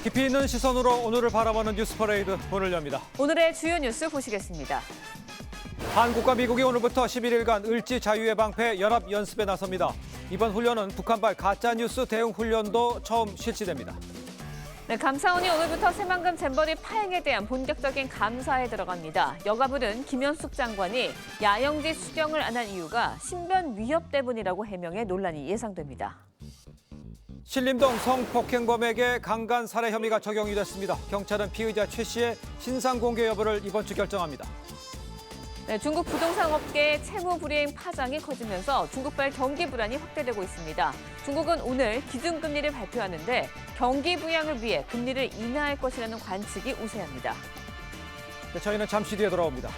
깊이 있는 시선으로 오늘을 바라보는 뉴스 퍼레이드 문을 엽니다. 오늘의 주요 뉴스 보시겠습니다. 한국과 미국이 오늘부터 11일간 을지 자유의 방패 연합 연습에 나섭니다. 이번 훈련은 북한발 가짜뉴스 대응 훈련도 처음 실시됩니다. 네, 감사원이 오늘부터 새만금 잼버리 파행에 대한 본격적인 감사에 들어갑니다. 여가부는 김현숙 장관이 야영지 수경을 안 한 이유가 신변 위협 때문이라고 해명해 논란이 예상됩니다. 신림동 성폭행범에게 강간 살해 혐의가 적용이 됐습니다. 경찰은 피의자 최 씨의 신상 공개 여부를 이번 주 결정합니다. 네, 중국 부동산 업계 채무 불이행 파장이 커지면서 중국발 경기 불안이 확대되고 있습니다. 중국은 오늘 기준금리를 발표하는데 경기 부양을 위해 금리를 인하할 것이라는 관측이 우세합니다. 네, 저희는 잠시 뒤에 돌아옵니다.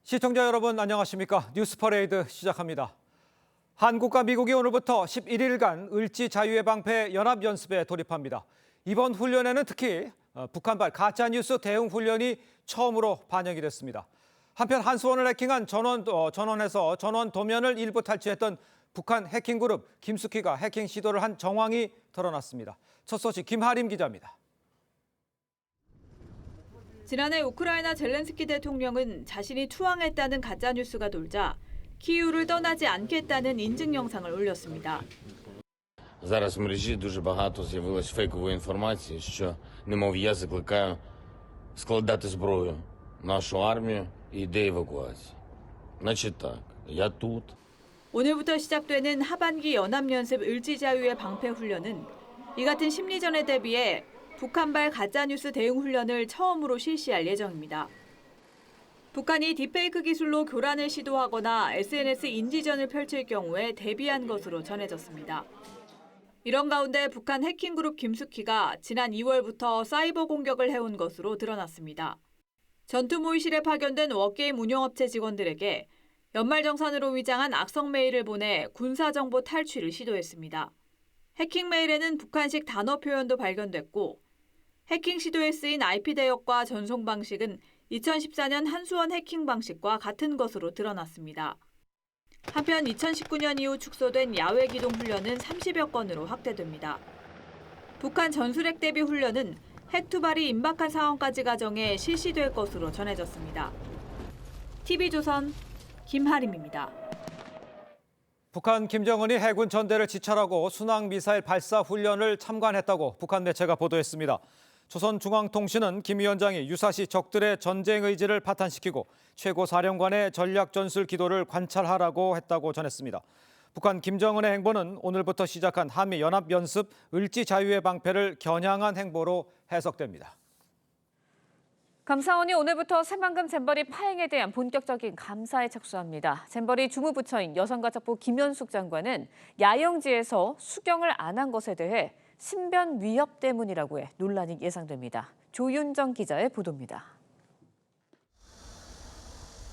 시청자 여러분 안녕하십니까? 뉴스 퍼레이드 시작합니다. 한국과 미국이 오늘부터 11일간 을지 자유의 방패 연합 연습에 돌입합니다. 이번 훈련에는 특히 북한발 가짜뉴스 대응 훈련이 처음으로 반영이 됐습니다. 한편 한수원을 해킹한 전원에서 전원 도면을 일부 탈취했던 북한 해킹 그룹 김숙희가 해킹 시도를 한 정황이 드러났습니다. 첫 소식 김하림 기자입니다. 지난해 우크라이나 젤렌스키 대통령은 자신이 투항했다는 가짜뉴스가 돌자 키이우를 떠나지 않겠다는 인증 영상을 올렸습니다. Зараз в мережі дуже багато з'явилось фейкової інформації, що, немов я закликаю складати зброю нашу армію і йде евакуації. Значить так, я тут. 오늘부터 시작되는 하반기 연합연습 을지자유의 방패 훈련은 이 같은 심리전에 대비해 북한발 가짜뉴스 대응 훈련을 처음으로 실시할 예정입니다. 북한이 딥페이크 기술로 교란을 시도하거나 SNS 인지전을 펼칠 경우에 대비한 것으로 전해졌습니다. 이런 가운데 북한 해킹 그룹 김숙희가 지난 2월부터 사이버 공격을 해온 것으로 드러났습니다. 전투 모의실에 파견된 워게임 운영업체 직원들에게 연말정산으로 위장한 악성 메일을 보내 군사정보 탈취를 시도했습니다. 해킹 메일에는 북한식 단어 표현도 발견됐고 해킹 시도에 쓰인 IP 대역과 전송 방식은 2014년 한수원 해킹 방식과 같은 것으로 드러났습니다. 한편 2019년 이후 축소된 야외 기동 훈련은 30여 건으로 확대됩니다. 북한 전술핵 대비 훈련은 핵 투발이 임박한 상황까지 가정해 실시될 것으로 전해졌습니다. TV조선 김하림입니다. 북한 김정은이 해군 전대를 지찰하고 순항미사일 발사 훈련을 참관했다고 북한 매체가 보도했습니다. 조선중앙통신은 김 위원장이 유사시 적들의 전쟁 의지를 파탄시키고 최고사령관의 전략 전술 기도를 관찰하라고 했다고 전했습니다. 북한 김정은의 행보는 오늘부터 시작한 한미 연합 연습 을지 자유의 방패를 겨냥한 행보로 해석됩니다. 감사원이 오늘부터 새만금 잼버리 파행에 대한 본격적인 감사에 착수합니다. 잼버리 주무부처인 여성가족부 김현숙 장관은 야영지에서 수경을 안 한 것에 대해 신변 위협 때문이라고 해 논란이 예상됩니다. 조윤정 기자의 보도입니다.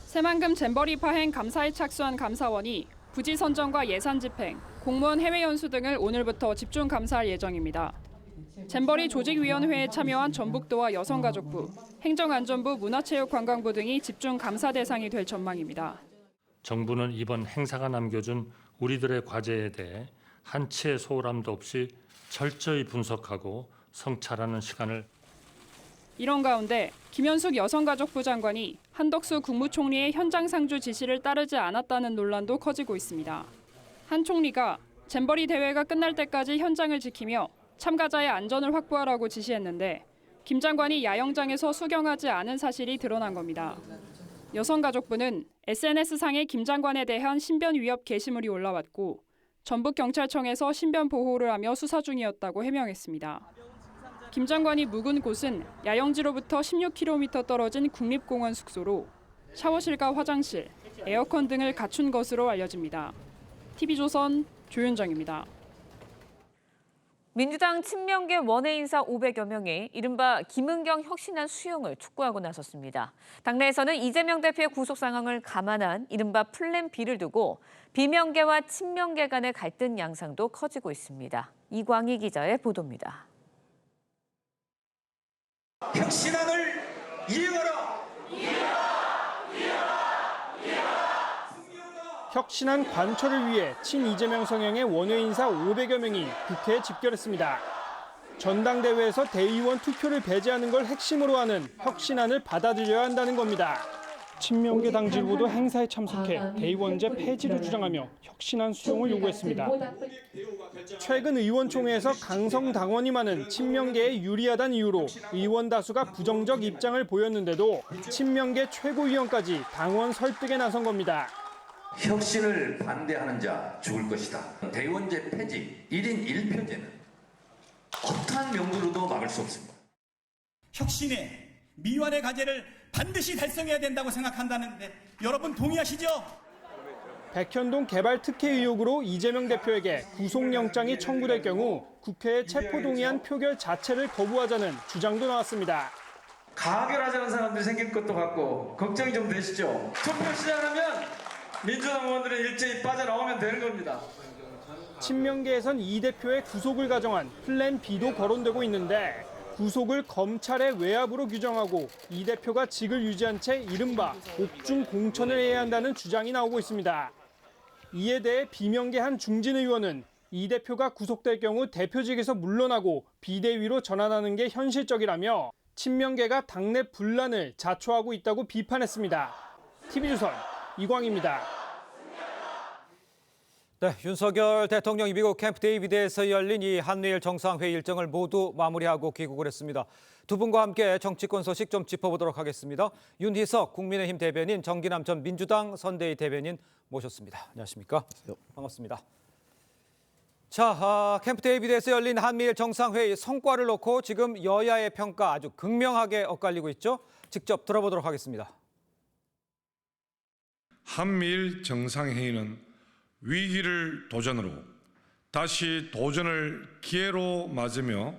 새만금 잼버리 파행 감사에 착수한 감사원이 부지 선정과 예산 집행, 공무원 해외 연수 등을 오늘부터 집중 감사할 예정입니다. 잼버리 조직위원회에 참여한 전북도와 여성가족부, 행정안전부, 문화체육관광부 등이 집중 감사 대상이 될 전망입니다. 정부는 이번 행사가 남겨준 우리들의 과제에 대해 한치의 소홀함도 없이 철저히 분석하고 성찰하는 시간을. 이런 가운데 김현숙 여성가족부 장관이 한덕수 국무총리의 현장 상주 지시를 따르지 않았다는 논란도 커지고 있습니다. 한 총리가 잼버리 대회가 끝날 때까지 현장을 지키며 참가자의 안전을 확보하라고 지시했는데 김 장관이 야영장에서 수경하지 않은 사실이 드러난 겁니다. 여성가족부는 SNS상에 김 장관에 대한 신변 위협 게시물이 올라왔고 전북경찰청에서 신변 보호를 하며 수사 중이었다고 해명했습니다. 김 장관이 묵은 곳은 야영지로부터 16km 떨어진 국립공원 숙소로 샤워실과 화장실, 에어컨 등을 갖춘 것으로 알려집니다. TV조선 조윤정입니다. 민주당 친명계 원외 인사 500여 명이 이른바 김은경 혁신안 수용을 촉구하고 나섰습니다. 당내에서는 이재명 대표의 구속 상황을 감안한 이른바 플랜 B를 두고 비명계와 친명계 간의 갈등 양상도 커지고 있습니다. 이광희 기자의 보도입니다. 혁신안을 이행하라! 혁신한 관철을 위해 친이재명 성향의 원외 인사 500여 명이 국회에 집결했습니다. 전당대회에서 대의원 투표를 배제하는 걸 핵심으로 하는 혁신안을 받아들여야 한다는 겁니다. 친명계 당지부도 행사에 참석해 대의원제 폐지를 주장하며 혁신안 수용을 요구했습니다. 최근 의원총회에서 강성 당원이 많은 친명계에 유리하다는 이유로 의원 다수가 부정적 입장을 보였는데도 친명계 최고위원까지 당원 설득에 나선 겁니다. 혁신을 반대하는 자 죽을 것이다. 대의원제 폐지, 1인 1표제는 어떠한 명분으로도 막을 수 없습니다. 혁신의 미완의 과제를 반드시 달성해야 된다고 생각한다는데 여러분 동의하시죠? 백현동 개발 특혜 의혹으로 이재명 대표에게 구속영장이 청구될 경우 국회에 체포동의안 표결 자체를 거부하자는 주장도 나왔습니다. 가결하자는 사람들이 생길 것도 같고 걱정이 좀 되시죠? 투표 시작하면 민주당 의원들은 일제히 빠져나오면 되는 겁니다. 친명계에선 이 대표의 구속을 가정한 플랜 B도 거론되고 있는데 구속을 검찰의 외압으로 규정하고 이 대표가 직을 유지한 채 이른바 옥중 공천을 해야 한다는 주장이 나오고 있습니다. 이에 대해 비명계 한 중진 의원은 이 대표가 구속될 경우 대표직에서 물러나고 비대위로 전환하는 게 현실적이라며 친명계가 당내 분란을 자초하고 있다고 비판했습니다. TV조선 이광입니다. 네, 윤석열 대통령이 미국 캠프 데이비드에서 열린 이 한미일 정상회의 일정을 모두 마무리하고 귀국을 했습니다. 두 분과 함께 정치권 소식 좀 짚어보도록 하겠습니다. 윤희석 국민의힘 대변인, 정기남 전 민주당 선대위 대변인 모셨습니다. 안녕하십니까? 반갑습니다. 자, 캠프 데이비드에서 열린 한미일 정상회의 성과를 놓고 지금 여야의 평가 아주 극명하게 엇갈리고 있죠. 직접 들어보도록 하겠습니다. 한미일 정상회의는 위기를 도전으로 다시 도전을 기회로 맞으며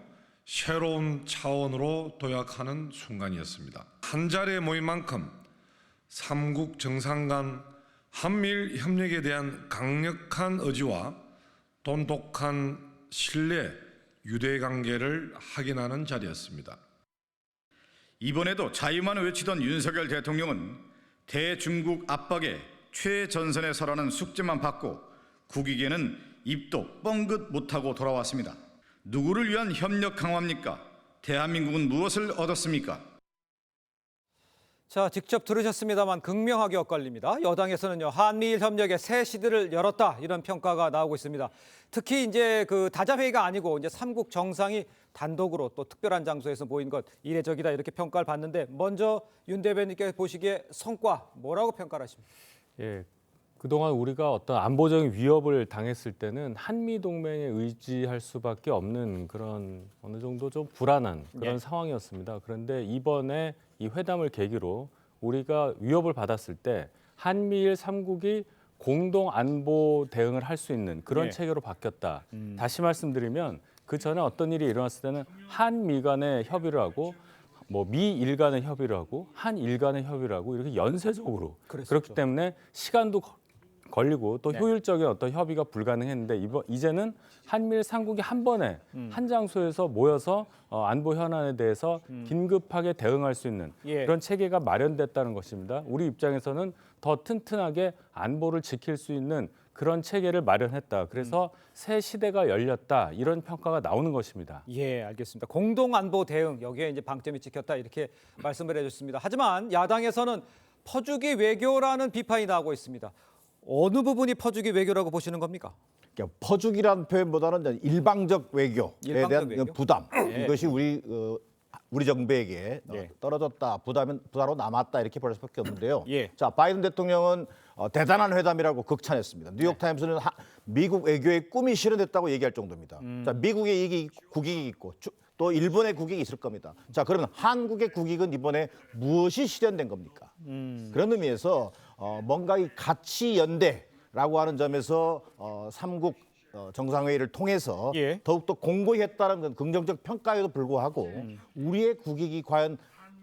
새로운 차원으로 도약하는 순간이었습니다. 한 자리에 모인 만큼 삼국 정상 간 한미일 협력에 대한 강력한 의지와 돈독한 신뢰, 유대관계를 확인하는 자리였습니다. 이번에도 자유만 외치던 윤석열 대통령은 대중국 압박에 최전선에 서라는 숙제만 받고 국익에는 입도 뻥긋 못하고 돌아왔습니다. 누구를 위한 협력 강화입니까? 대한민국은 무엇을 얻었습니까? 자, 직접 들으셨습니다만 극명하게 엇갈립니다. 여당에서는요, 한미일 협력의 새 시대를 열었다 이런 평가가 나오고 있습니다. 특히 이제 그 다자회의가 아니고 이제 삼국 정상이 단독으로 또 특별한 장소에서 모인 것 이례적이다 이렇게 평가를 받는데 먼저 윤 대변인께 보시기에 성과 뭐라고 평가를 하십니까? 예, 그동안 우리가 어떤 안보적인 위협을 당했을 때는 한미 동맹에 의지할 수밖에 없는 그런 어느 정도 좀 불안한 그런 상황이었습니다. 그런데 이번에 이 회담을 계기로 우리가 위협을 받았을 때 한미일 3국이 공동 안보 대응을 할 수 있는 그런 체계로 바뀌었다. 다시 말씀드리면 그 전에 어떤 일이 일어났을 때는 한미 간의 협의를 하고 뭐 미일 간의 협의를 하고 한일 간의 협의를 하고 이렇게 연쇄적으로 그렇기 때문에 시간도 걸리고 또 효율적인 어떤 협의가 불가능했는데 이제는 한미일 3국이 한 번에 한 장소에서 모여서 안보 현안에 대해서 긴급하게 대응할 수 있는 그런 체계가 마련됐다는 것입니다. 우리 입장에서는 더 튼튼하게 안보를 지킬 수 있는 그런 체계를 마련했다. 그래서 새 시대가 열렸다. 이런 평가가 나오는 것입니다. 예, 알겠습니다. 공동 안보 대응 여기에 이제 방점이 찍혔다 이렇게 말씀을 해주셨습니다. 하지만 야당에서는 퍼주기 외교라는 비판이 나오고 있습니다. 어느 부분이 퍼주기 외교라고 보시는 겁니까? 그러니까 퍼주기라는 표현보다는 일방적 외교에 대한 외교? 부담 이것이 우리 정부에게 떨어졌다, 부담으로 남았다 이렇게 볼 수밖에 없는데요. 자, 바이든 대통령은 대단한 회담이라고 극찬했습니다. 뉴욕타임스는 미국 외교의 꿈이 실현됐다고 얘기할 정도입니다. 자, 미국의 국익이 있고 또 일본의 국익이 있을 겁니다. 자, 그러면 한국의 국익은 이번에 무엇이 실현된 겁니까? 그런 의미에서 뭔가 이 가치 연대라고 하는 점에서 삼국 정상회의를 통해서 더욱더 공고히 했다는 건 긍정적 평가에도 불구하고 우리의 국익이 과연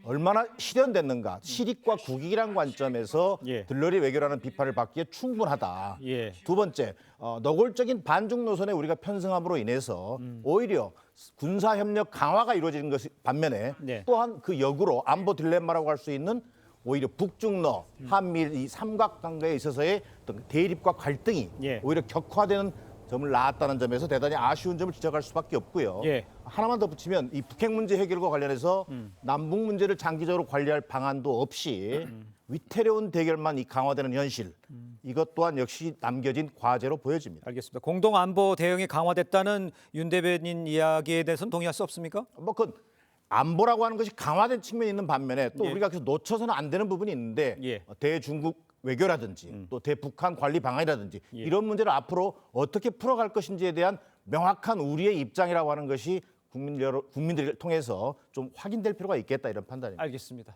얼마나 실현됐는가, 실익과 국익이란 관점에서 들러리 외교라는 비판을 받기에 충분하다. 두 번째, 노골적인 반중 노선에 우리가 편승함으로 인해서 오히려 군사협력 강화가 이루어지는 것이 반면에 또한 그 역으로 안보 딜레마라고 할 수 있는 오히려 북중러, 한미일 이 삼각관계에 있어서의 어떤 대립과 갈등이 오히려 격화되는 점을 낳았다는 점에서 대단히 아쉬운 점을 지적할 수밖에 없고요. 하나만 더 붙이면 이 북핵 문제 해결과 관련해서 남북 문제를 장기적으로 관리할 방안도 없이 위태로운 대결만 강화되는 현실, 이것 또한 역시 남겨진 과제로 보여집니다. 알겠습니다. 공동 안보 대응이 강화됐다는 윤 대변인 이야기에 대해서는 동의할 수 없습니까? 그 안보라고 하는 것이 강화된 측면이 있는 반면에 또 우리가 계속 놓쳐서는 안 되는 부분이 있는데 대중국 외교라든지 또 대북한 관리 방안이라든지 이런 문제를 앞으로 어떻게 풀어갈 것인지에 대한 명확한 우리의 입장이라고 하는 것이 국민들을 통해서 좀 확인될 필요가 있겠다, 이런 판단입니다. 알겠습니다.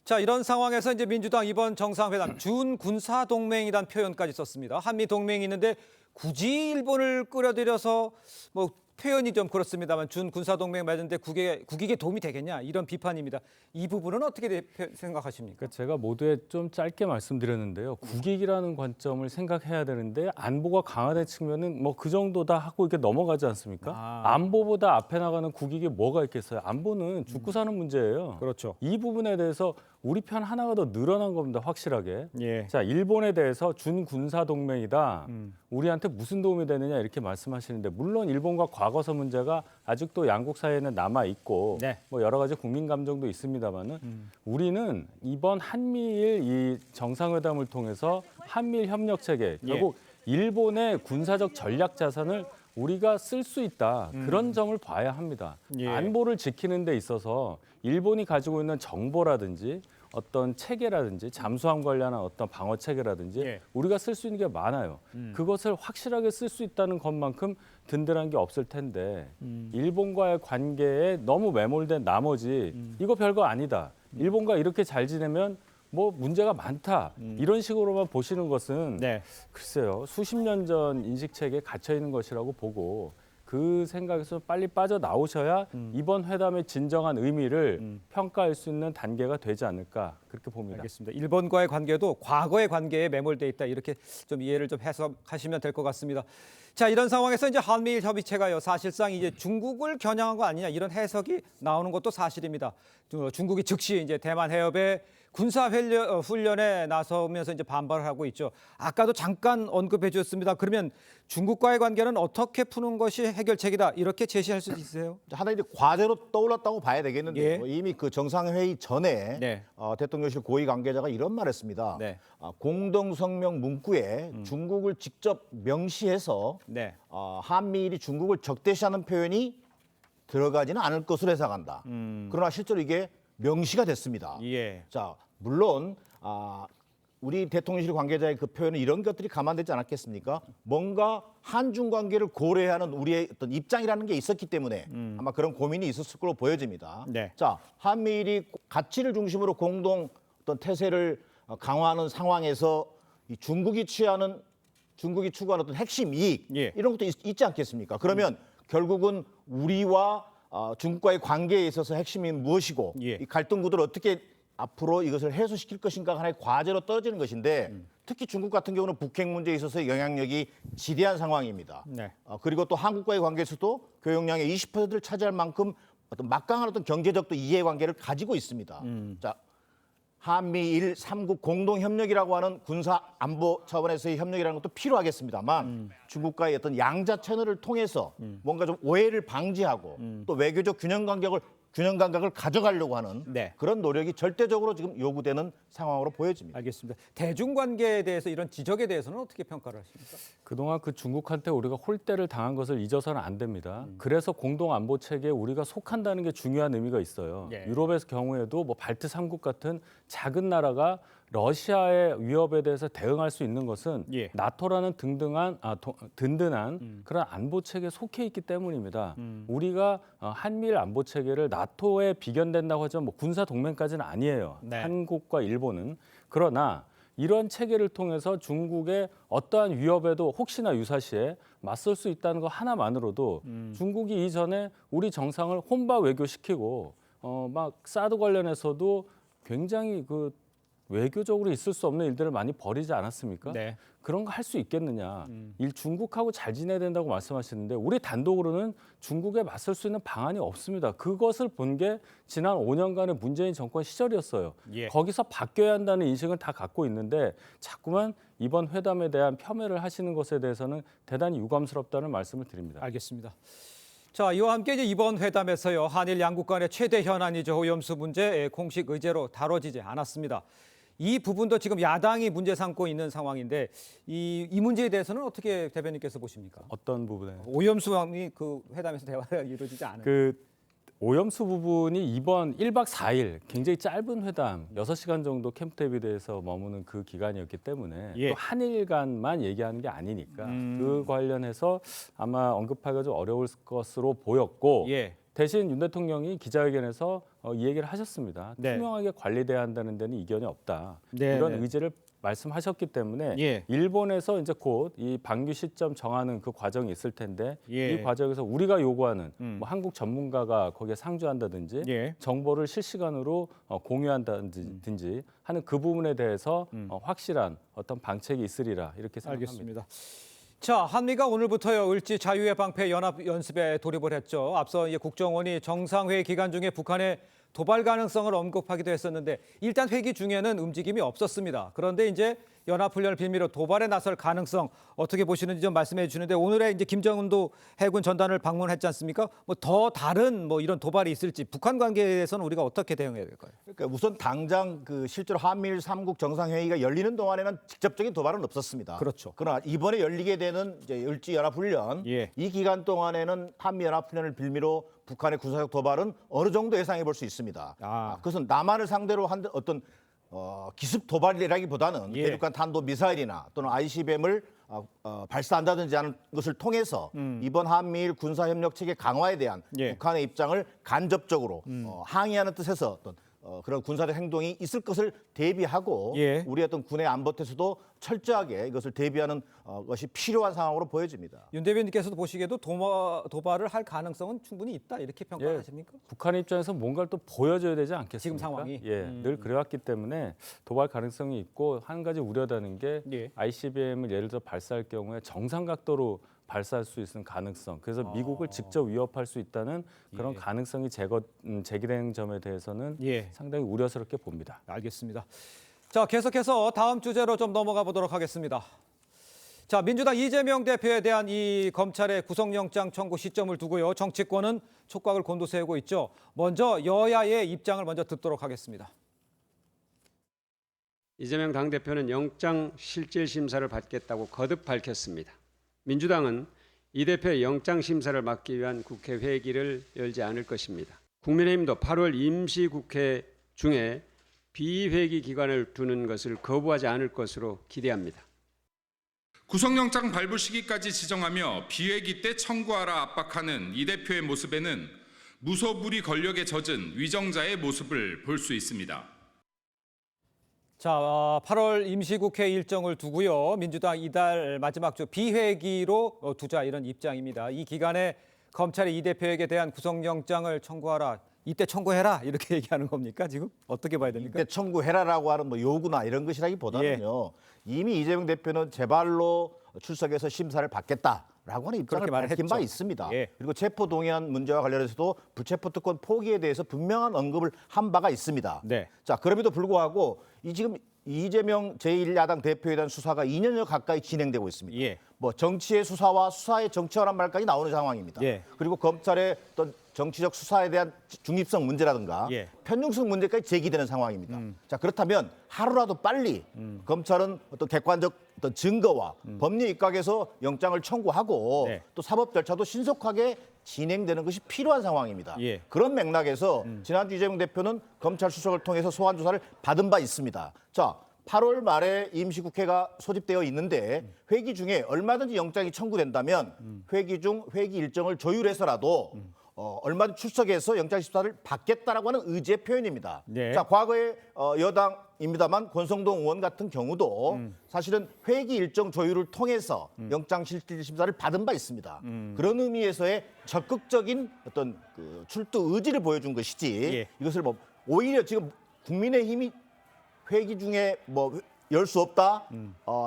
자, 이런 상황에서 이제 민주당 이번 정상회담 준군사 동맹이란 표현까지 썼습니다. 한미 동맹이 있는데 굳이 일본을 끌어들여서 뭐 표현이 좀 그렇습니다만 준군사 동맹 맺는데 국익에 도움이 되겠냐, 이런 비판입니다. 이 부분은 어떻게 생각하십니까? 제가 모두에 좀 짧게 말씀드렸는데요. 국익이라는 관점을 생각해야 되는데 안보가 강화된 측면은 뭐 그 정도다 하고 이렇게 넘어가지 않습니까? 안보보다 앞에 나가는 국익이 뭐가 있겠어요? 안보는 죽고 사는 문제예요. 그렇죠. 이 부분에 대해서 우리 편 하나가 더 늘어난 겁니다. 확실하게. 자, 일본에 대해서 준군사 동맹이다. 우리한테 무슨 도움이 되느냐 이렇게 말씀하시는데, 물론 일본과 과거사 문제가 아직도 양국 사이에는 남아 있고 뭐 여러 가지 국민 감정도 있습니다만은 우리는 이번 한미일 이 정상회담을 통해서 한미일 협력 체계, 결국 일본의 군사적 전략 자산을 우리가 쓸 수 있다, 그런 점을 봐야 합니다. 안보를 지키는 데 있어서 일본이 가지고 있는 정보라든지 어떤 체계라든지 잠수함 관련한 어떤 방어 체계라든지 우리가 쓸 수 있는 게 많아요. 그것을 확실하게 쓸 수 있다는 것만큼 든든한 게 없을 텐데 일본과의 관계에 너무 매몰된 나머지 이거 별거 아니다, 일본과 이렇게 잘 지내면 뭐 문제가 많다, 이런 식으로만 보시는 것은 글쎄요, 수십 년 전 인식체계에 갇혀 있는 것이라고 보고 그 생각에서 빨리 빠져나오셔야 이번 회담의 진정한 의미를 평가할 수 있는 단계가 되지 않을까, 그렇게 봅니다. 알겠습니다. 일본과의 관계도 과거의 관계에 매몰돼 있다, 이렇게 좀 이해를 좀 해석하시면 될 것 같습니다. 자, 이런 상황에서 이제 한미일 협의체가요, 사실상 이제 중국을 겨냥한 거 아니냐, 이런 해석이 나오는 것도 사실입니다. 중국이 즉시 이제 대만 해협에 군사 훈련에 나서면서 이제 반발을 하고 있죠. 아까도 잠깐 언급해 주셨습니다. 그러면 중국과의 관계는 어떻게 푸는 것이 해결책이다, 이렇게 제시할 수 있으세요? 하나 이제 과제로 떠올랐다고 봐야 되겠는데요. 이미 그 정상회의 전에 대통령실 고위 관계자가 이런 말했습니다. 공동 성명 문구에 중국을 직접 명시해서 한미일이 중국을 적대시하는 표현이 들어가지는 않을 것으로 예상한다. 그러나 실제로 이게 명시가 됐습니다. 자, 물론 우리 대통령실 관계자의 그 표현은 이런 것들이 감안되지 않았겠습니까? 뭔가 한중 관계를 고려하는 우리의 어떤 입장이라는 게 있었기 때문에 아마 그런 고민이 있었을 걸로 보여집니다. 자, 한미일이 가치를 중심으로 공동 어떤 태세를 강화하는 상황에서 이 중국이 추구하는 어떤 핵심 이익, 이런 것도 있지 않겠습니까? 그러면 결국은 우리와 중국과의 관계에 있어서 핵심이 무엇이고 이 갈등 구도를 어떻게 앞으로 이것을 해소시킬 것인가 하나의 과제로 떨어지는 것인데, 특히 중국 같은 경우는 북핵 문제에 있어서 영향력이 지대한 상황입니다. 그리고 또 한국과의 관계에서도 교역량의 20%를 차지할 만큼 어떤 막강한 어떤 경제적 또 이해관계를 가지고 있습니다. 자, 한미일 3국 공동협력이라고 하는 군사 안보 차원에서의 협력이라는 것도 필요하겠습니다만 중국과의 어떤 양자 채널을 통해서 뭔가 좀 오해를 방지하고 또 외교적 균형 감각을 가져가려고 하는 그런 노력이 절대적으로 지금 요구되는 상황으로 보여집니다. 알겠습니다. 대중관계에 대해서 이런 지적에 대해서는 어떻게 평가를 하십니까? 그동안 그 중국한테 우리가 홀대를 당한 것을 잊어서는 안 됩니다. 그래서 공동 안보 체계에 우리가 속한다는 게 중요한 의미가 있어요. 유럽의 경우에도 뭐 발트 3국 같은 작은 나라가 러시아의 위협에 대해서 대응할 수 있는 것은 나토라는 든든한 그런 안보 체계에 속해 있기 때문입니다. 우리가 한미일 안보 체계를 나토에 비견된다고 하지만 뭐 군사 동맹까지는 아니에요. 한국과 일본은. 그러나 이런 체계를 통해서 중국의 어떠한 위협에도 혹시나 유사시에 맞설 수 있다는 것 하나만으로도 중국이 이전에 우리 정상을 혼바 외교시키고 막 사드 관련해서도 굉장히 그 외교적으로 있을 수 없는 일들을 많이 벌이지 않았습니까? 네. 그런 거 할 수 있겠느냐. 중국하고 잘 지내야 된다고 말씀하시는데 우리 단독으로는 중국에 맞설 수 있는 방안이 없습니다. 그것을 본 게 지난 5년간의 문재인 정권 시절이었어요. 예. 거기서 바뀌어야 한다는 인식은 다 갖고 있는데 자꾸만 이번 회담에 대한 폄훼를 하시는 것에 대해서는 대단히 유감스럽다는 말씀을 드립니다. 알겠습니다. 자, 이와 함께 이제 이번 회담에서요, 한일 양국 간의 최대 현안이죠, 오염수 문제 공식 의제로 다뤄지지 않았습니다. 이 부분도 지금 야당이 문제 삼고 있는 상황인데 이 문제에 대해서는 어떻게 대변인께서 보십니까? 어떤 부분에? 오염수왕이 그 회담에서 대화가 이루어지지 않은. 오염수 부분이 이번 1박 4일 굉장히 짧은 회담 6시간 정도 캠프 데이비드에서 머무는 그 기간이었기 때문에 예. 또 한일 간만 얘기하는 게 아니니까 그 관련해서 아마 언급하기가 좀 어려울 것으로 보였고 예. 대신 윤 대통령이 기자회견에서 이 얘기를 하셨습니다. 네. 투명하게 관리돼야 한다는 데는 이견이 없다. 네, 이런 네. 의지를 말씀하셨기 때문에 예. 일본에서 이제 곧 이 방류 시점 정하는 그 과정이 있을 텐데 예. 이 과정에서 우리가 요구하는 뭐 한국 전문가가 거기에 상주한다든지 예. 정보를 실시간으로 공유한다든지 하는 그 부분에 대해서 확실한 어떤 방책이 있으리라 이렇게 생각합니다. 알겠습니다. 자, 한미가 오늘부터요, 을지 자유의 방패 연합 연습에 돌입을 했죠. 앞서 이제 국정원이 정상회의 기간 중에 북한의 도발 가능성을 언급하기도 했었는데 일단 회기 중에는 움직임이 없었습니다. 그런데 이제 연합훈련을 빌미로 도발에 나설 가능성 어떻게 보시는지 좀 말씀해 주시는데 오늘에 이제 김정은도 해군 전단을 방문했지 않습니까? 뭐 더 다른 뭐 이런 도발이 있을지 북한 관계에서는 우리가 어떻게 대응해야 될까요? 그러니까 우선 당장 실제로 한미일 3국 정상회의가 열리는 동안에는 직접적인 도발은 없었습니다. 그렇죠. 그러나 이번에 열리게 되는 이제 을지 연합훈련 예. 이 기간 동안에는 한미 연합훈련을 빌미로 북한의 군사적 도발은 어느 정도 예상해 볼 수 있습니다. 그것은 남한을 상대로 한 어떤 기습 도발이라기보다는 예. 대륙간 탄도 미사일이나 또는 ICBM을 발사한다든지 하는 것을 통해서 이번 한미일 군사협력 체계 강화에 대한 예. 북한의 입장을 간접적으로 항의하는 뜻에서 어떤 그런 군사적 행동이 있을 것을 대비하고 예. 우리 어떤 군의 안보태서도 철저하게 이것을 대비하는 것이 필요한 상황으로 보여집니다. 윤 대변인께서도 보시기에도 도발을 할 가능성은 충분히 있다 이렇게 평가하십니까? 북한 입장에서 뭔가를 또 보여줘야 되지 않겠습니까? 지금 상황이? 늘 그래왔기 때문에 도발 가능성이 있고 한 가지 우려되는 게 예. ICBM을 예를 들어 발사할 경우에 정상 각도로 발사할 수 있는 가능성. 그래서 미국을 직접 위협할 수 있다는 그런 가능성이 제기되는 점에 대해서는 예. 상당히 우려스럽게 봅니다. 알겠습니다. 자, 계속해서 다음 주제로 좀 넘어가 보도록 하겠습니다. 자, 민주당 이재명 대표에 대한 이 검찰의 구속영장 청구 시점을 두고요. 정치권은 촉각을 곤두세우고 있죠. 먼저 여야의 입장을 먼저 듣도록 하겠습니다. 이재명 당대표는 영장 실질 심사를 받겠다고 거듭 밝혔습니다. 민주당은 이 대표의 영장 심사를 막기 위한 국회 회기를 열지 않을 것입니다. 국민의힘도 8월 임시국회 중에 비회기 기간을 두는 것을 거부하지 않을 것으로 기대합니다. 구속영장 발부 시기까지 지정하며 비회기 때 청구하라 압박하는 이 대표의 모습에는 무소불위 권력에 젖은 위정자의 모습을 볼 수 있습니다. 자, 8월 임시국회 일정을 두고요. 민주당 이달 마지막 주 비회기로 두자 이런 입장입니다. 이 기간에 검찰이 이 대표에게 대한 구속영장을 청구하라. 이때 청구해라 이렇게 얘기하는 겁니까? 지금 어떻게 봐야 됩니까? 이때 청구해라라고 하는 뭐 요구나 이런 것이라기보다는요. 이미 이재명 대표는 재발로 출석해서 심사를 받겠다라고 하는 입장을 밝힌 바 있습니다. 예. 그리고 체포동의안 문제와 관련해서도 불체포특권 포기에 대해서 분명한 언급을 한 바가 있습니다. 네. 자, 그럼에도 불구하고 지금 이재명 제1야당 대표에 대한 수사가 2년여 가까이 진행되고 있습니다. 예. 뭐 정치의 수사와 수사의 정치화란 말까지 나오는 상황입니다. 예. 그리고 검찰의 어떤 정치적 수사에 대한 중립성 문제라든가 예. 편중성 문제까지 제기되는 상황입니다. 자, 그렇다면 하루라도 빨리 검찰은 어떤 객관적 어떤 증거와 법리 입각에서 영장을 청구하고 네. 또 사법 절차도 신속하게 진행되는 것이 필요한 상황입니다. 예. 그런 맥락에서 지난주 이재명 대표는 검찰 수석을 통해서 소환 조사를 받은 바 있습니다. 자, 8월 말에 임시국회가 소집되어 있는데 회기 중에 얼마든지 영장이 청구된다면 회기 중 회기 일정을 조율해서라도 얼마든지 출석해서 영장 심사를 받겠다라고 하는 의지의 표현입니다. 네. 자, 과거에 여당입니다만 권성동 의원 같은 경우도 사실은 회기 일정 조율을 통해서 영장 실질 심사를 받은 바 있습니다. 그런 의미에서의 적극적인 어떤 출두 의지를 보여준 것이지 예. 이것을 뭐 오히려 지금 국민의힘이 회기 중에 뭐 열 수 없다,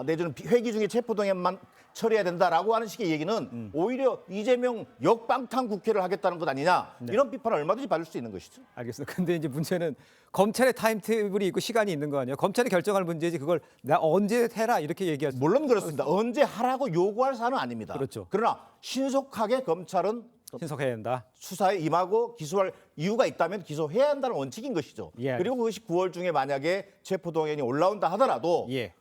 내지는 회기 중에 체포동의안만 처리해야 된다라고 하는 식의 얘기는 오히려 이재명 역방탄 국회를 하겠다는 것 아니냐, 이런 비판을 얼마든지 받을 수 있는 것이죠. 알겠습니다. 근데 이제 문제는 검찰의 타임테이블이 있고 시간이 있는 거 아니에요? 검찰이 결정할 문제지 그걸 나 언제 해라 이렇게 얘기할 수. 물론 그렇습니다. 언제 하라고 요구할 사안은 아닙니다. 그렇죠. 그러나 신속하게 검찰은 신속해야 된다. 수사에 임하고 기소할 이유가 있다면 기소해야 한다는 원칙인 것이죠. 예. 그리고 그것이 9월 중에 만약에 체포동의안이 올라온다 하더라도 예.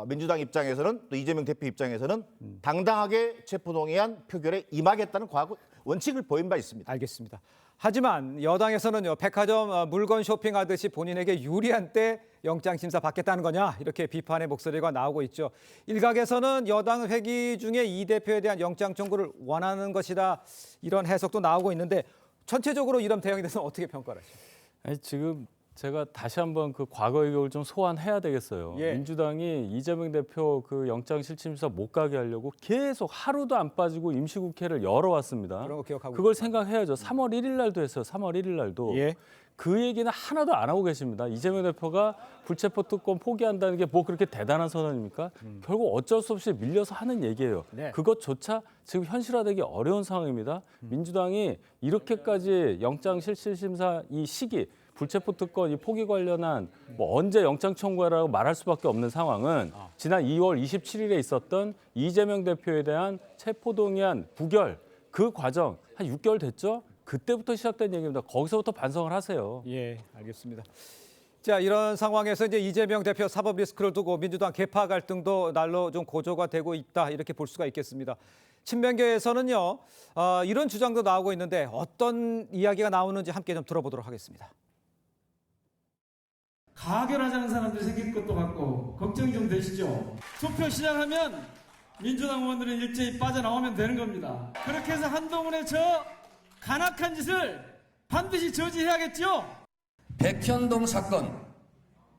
민주당 입장에서는 또 이재명 대표 입장에서는 당당하게 체포동의안 표결에 임하겠다는 과거 원칙을 보인 바 있습니다. 알겠습니다. 하지만 여당에서는요, 백화점 물건 쇼핑하듯이 본인에게 유리한 때 영장심사 받겠다는 거냐, 이렇게 비판의 목소리가 나오고 있죠. 일각에서는 여당 회기 중에 이 대표에 대한 영장 청구를 원하는 것이다, 이런 해석도 나오고 있는데 전체적으로 이런 대응에 대해서는 어떻게 평가를 하시죠? 아니, 지금 제가 다시 한번 그 과거의 기억을 좀 소환해야 되겠어요. 예. 민주당이 이재명 대표 그 영장실질심사 못 가게 하려고 계속 하루도 안 빠지고 임시국회를 열어왔습니다. 그런 거 기억하고 그걸 있습니다. 생각해야죠. 3월 1일 날도 했어요. 3월 1일 날도. 예. 그 얘기는 하나도 안 하고 계십니다. 이재명 대표가 불체포 특권 포기한다는 게 뭐 그렇게 대단한 선언입니까? 결국 어쩔 수 없이 밀려서 하는 얘기예요. 네. 그것조차 지금 현실화되기 어려운 상황입니다. 민주당이 이렇게까지 영장실질심사 이 시기, 불체포 특권 이 포기 관련한 뭐 언제 영장 청구하라고 말할 수밖에 없는 상황은 지난 2월 27일에 있었던 이재명 대표에 대한 체포동의안 부결 그 과정 한 6개월 됐죠? 그때부터 시작된 얘기입니다. 거기서부터 반성을 하세요. 예, 알겠습니다. 자, 이런 상황에서 이제 이재명 대표 사법 리스크를 두고 민주당 계파 갈등도 날로 좀 고조가 되고 있다, 이렇게 볼 수가 있겠습니다. 친명계에서는요, 이런 주장도 나오고 있는데 어떤 이야기가 나오는지 함께 좀 들어보도록 하겠습니다. 가결하자는 사람들이 생길 것도 같고 걱정이 좀 되시죠? 투표 시작하면 민주당 의원들은 일제히 빠져나오면 되는 겁니다. 그렇게 해서 한동훈의 저 간악한 짓을 반드시 저지해야겠죠? 백현동 사건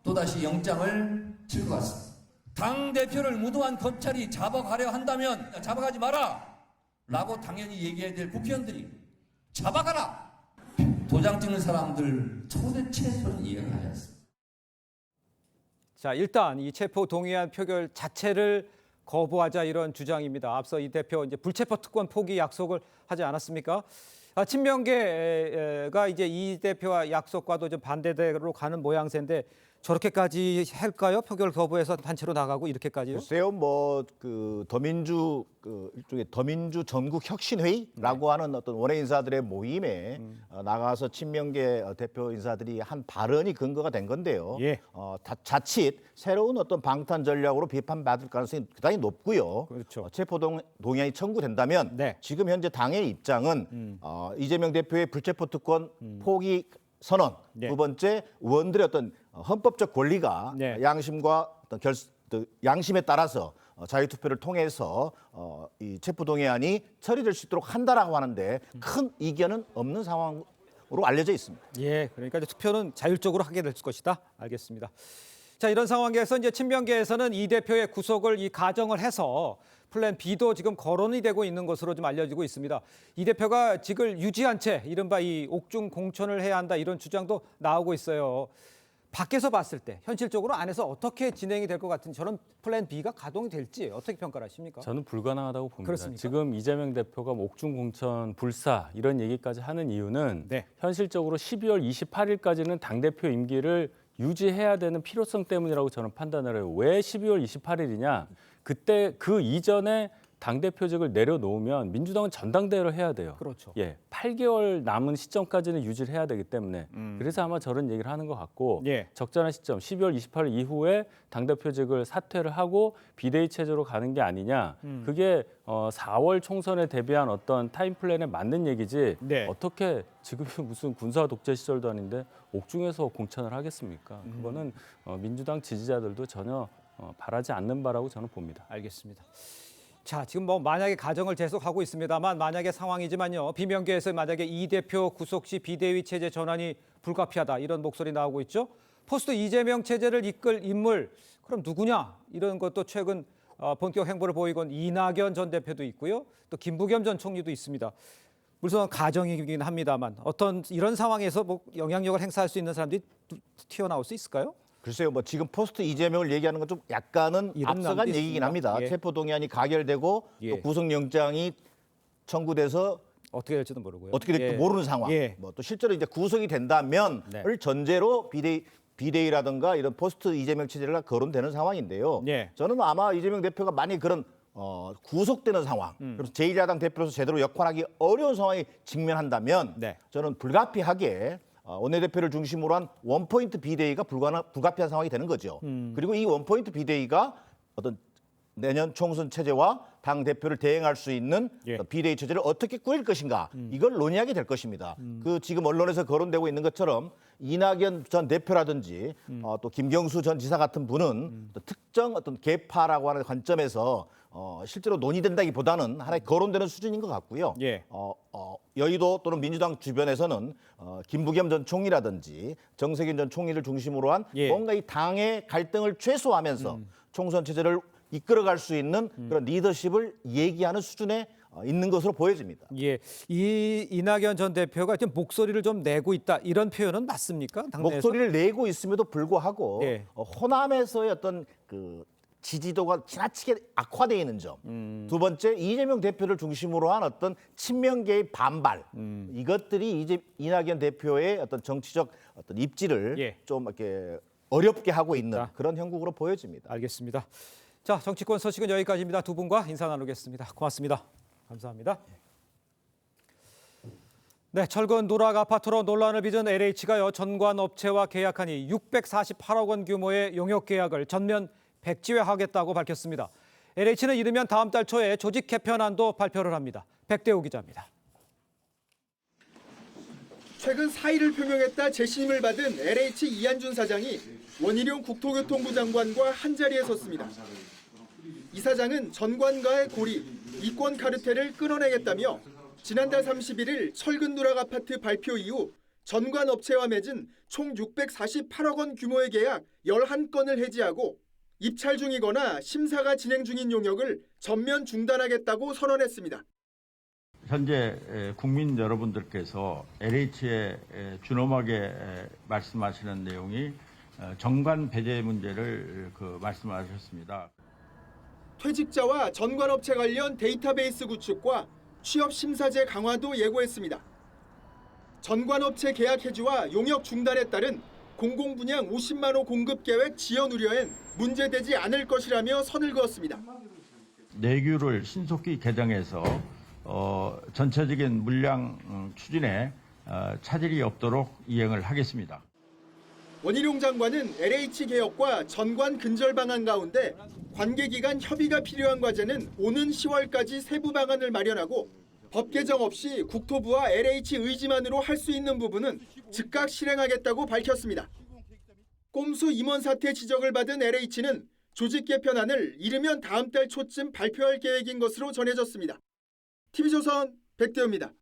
또다시 영장을 칠 것 같습니다. 당대표를 무도한 검찰이 잡아가려 한다면 잡아가지 마라 라고 당연히 얘기해야 될 국회의원들이 잡아가라. 도장 찍는 사람들 도대체 저는 이해가 가지 않습니다. 자, 일단 이 체포 동의안 표결 자체를 거부하자, 이런 주장입니다. 앞서 이 대표 이제 불체포 특권 포기 약속을 하지 않았습니까? 친명계가 이제 이 대표와 약속과도 좀 반대대로 가는 모양새인데 저렇게까지 할까요? 표결 거부해서 단체로 나가고 이렇게까지요? 글쎄요, 뭐 그 더민주 일종의 더민주 전국 혁신회의라고 하는 어떤 원외 인사들의 모임에 나가서 친명계 대표 인사들이 한 발언이 근거가 된 건데요. 예. 자칫 새로운 어떤 방탄 전략으로 비판받을 가능성이 대단히 높고요. 그렇죠. 체포동의안이 청구된다면 네. 지금 현재 당의 입장은 이재명 대표의 불체포 특권 포기 선언, 네. 두 번째 의원들의 어떤 헌법적 권리가 네. 양심과 어떤 양심에 따라서 자유투표를 통해서 이 체포동의안이 처리될 수 있도록 한다라고 하는데 큰 이견은 없는 상황으로 알려져 있습니다. 예, 그러니까 이제 투표는 자율적으로 하게 될 것이다. 알겠습니다. 자, 이런 상황에서 이제 친명계에서는 이 대표의 구속을 이 가정을 해서 플랜 B도 지금 거론이 되고 있는 것으로 좀 알려지고 있습니다. 이 대표가 직을 유지한 채 이른바 이 옥중 공천을 해야 한다, 이런 주장도 나오고 있어요. 밖에서 봤을 때 현실적으로 안에서 어떻게 진행이 될 것 같은 저런 플랜 B가 가동이 될지 어떻게 평가를 하십니까? 저는 불가능하다고 봅니다. 그렇습니까? 지금 이재명 대표가 옥중 공천 불사 이런 얘기까지 하는 이유는 네. 현실적으로 12월 28일까지는 당대표 임기를 유지해야 되는 필요성 때문이라고 저는 판단을 해요. 왜 12월 28일이냐? 그때 그 이전에 당대표직을 내려놓으면 민주당은 전당대회를 해야 돼요. 그렇죠. 예, 8개월 남은 시점까지는 유지를 해야 되기 때문에 그래서 아마 저런 얘기를 하는 것 같고 예. 적절한 시점 12월 28일 이후에 당대표직을 사퇴를 하고 비대위 체제로 가는 게 아니냐. 그게 4월 총선에 대비한 어떤 타임 플랜에 맞는 얘기지 네. 어떻게 지금 무슨 군사 독재 시절도 아닌데 옥중에서 공천을 하겠습니까? 그거는 민주당 지지자들도 전혀 바라지 않는 바라고 저는 봅니다. 알겠습니다. 자, 지금 뭐 만약에 가정을 재속하고 있습니다만 만약에 상황이지만요. 비명계에서 만약에 이 대표 구속 시 비대위 체제 전환이 불가피하다, 이런 목소리 나오고 있죠. 포스트 이재명 체제를 이끌 인물, 그럼 누구냐? 이런 것도 최근 본격 행보를 보이고 있는 이낙연 전 대표도 있고요. 또 김부겸 전 총리도 있습니다. 물론 가정이긴 합니다만 어떤 이런 상황에서 뭐 영향력을 행사할 수 있는 사람들이 튀어나올 수 있을까요? 글쎄요, 뭐 지금 포스트 이재명을 얘기하는 건 좀 약간은 앞서간 얘기긴 합니다. 예. 체포동의안이 가결되고 예. 또 구속영장이 청구돼서 어떻게 될지도 모르고요. 어떻게 될지 예. 모르는 상황. 예. 뭐 또 실제로 이제 구속이 된다면을 네. 전제로 비대위라든가 이런 포스트 이재명 체제가 거론되는 상황인데요. 예. 저는 아마 이재명 대표가 만약 그런 구속되는 상황, 그래서 제1야당 대표로서 제대로 역할하기 어려운 상황에 직면한다면 네. 저는 불가피하게 원내대표를 중심으로 한 원포인트 비대위가 불가피한 상황이 되는 거죠. 그리고 이 원포인트 비대위가 어떤 내년 총선 체제와 당 대표를 대행할 수 있는 예. 비대위 체제를 어떻게 꾸릴 것인가 이걸 논의하게 될 것입니다. 그 지금 언론에서 거론되고 있는 것처럼 이낙연 전 대표라든지 또 김경수 전 지사 같은 분은 또 특정 어떤 계파라고 하는 관점에서 실제로 논의된다기보다는 하나의 거론되는 수준인 것 같고요. 예. 여의도 또는 민주당 주변에서는 김부겸 전 총리라든지 정세균 전 총리를 중심으로 한 예. 뭔가 이 당의 갈등을 최소화하면서 총선 체제를 이끌어갈 수 있는 그런 리더십을 얘기하는 수준에 있는 것으로 보여집니다. 예, 이 이낙연 전 대표가 지금 목소리를 좀 내고 있다 이런 표현은 맞습니까? 당내에서? 목소리를 내고 있음에도 불구하고 예. 호남에서의 어떤 그 지지도가 지나치게 악화되어 있는 점. 두 번째, 이재명 대표를 중심으로 한 어떤 친명계의 반발. 이것들이 이제 이낙연 대표의 어떤 정치적 어떤 입지를 예. 좀 이렇게 어렵게 하고 있는 그런 형국으로 보여집니다. 알겠습니다. 자, 정치권 소식은 여기까지입니다. 두 분과 인사 나누겠습니다. 고맙습니다. 감사합니다. 네, 철근 누락 아파트로 논란을 빚은 LH가요 전관 업체와 계약하니 648억 원 규모의 용역 계약을 전면 백지화하겠다고 밝혔습니다. LH는 이르면 다음 달 초에 조직 개편안도 발표를 합니다. 백대호 기자입니다. 최근 사의를 표명했다 재신임을 받은 LH 이한준 사장이 원희룡 국토교통부 장관과 한자리에 섰습니다. 이 사장은 전관과의 고리, 이권 카르텔을 끊어내겠다며 지난달 31일 철근 누락 아파트 발표 이후 전관 업체와 맺은 총 648억 원 규모의 계약 11건을 해지하고 입찰 중이거나 심사가 진행 중인 용역을 전면 중단하겠다고 선언했습니다. 현재 국민 여러분들께서 LH에 준엄하게 말씀하시는 내용이 정관 배제 문제를 말씀하셨습니다. 퇴직자와 전관업체 관련 데이터베이스 구축과 취업 심사제 강화도 예고했습니다. 전관업체 계약 해지와 용역 중단에 따른 공공분양 50만 호 공급 계획 지연 우려엔 문제되지 않을 것이라며 선을 그었습니다. 내규를 신속히 개정해서 전체적인 물량 추진에 차질이 없도록 이행을 하겠습니다. 원희룡 장관은 LH 개혁과 전관 근절 방안 가운데 관계기관 협의가 필요한 과제는 오는 10월까지 세부 방안을 마련하고 법 개정 없이 국토부와 LH 의지만으로 할 수 있는 부분은 즉각 실행하겠다고 밝혔습니다. 꼼수 임원 사태 지적을 받은 LH는 조직 개편안을 이르면 다음 달 초쯤 발표할 계획인 것으로 전해졌습니다. TV조선 백대호입니다.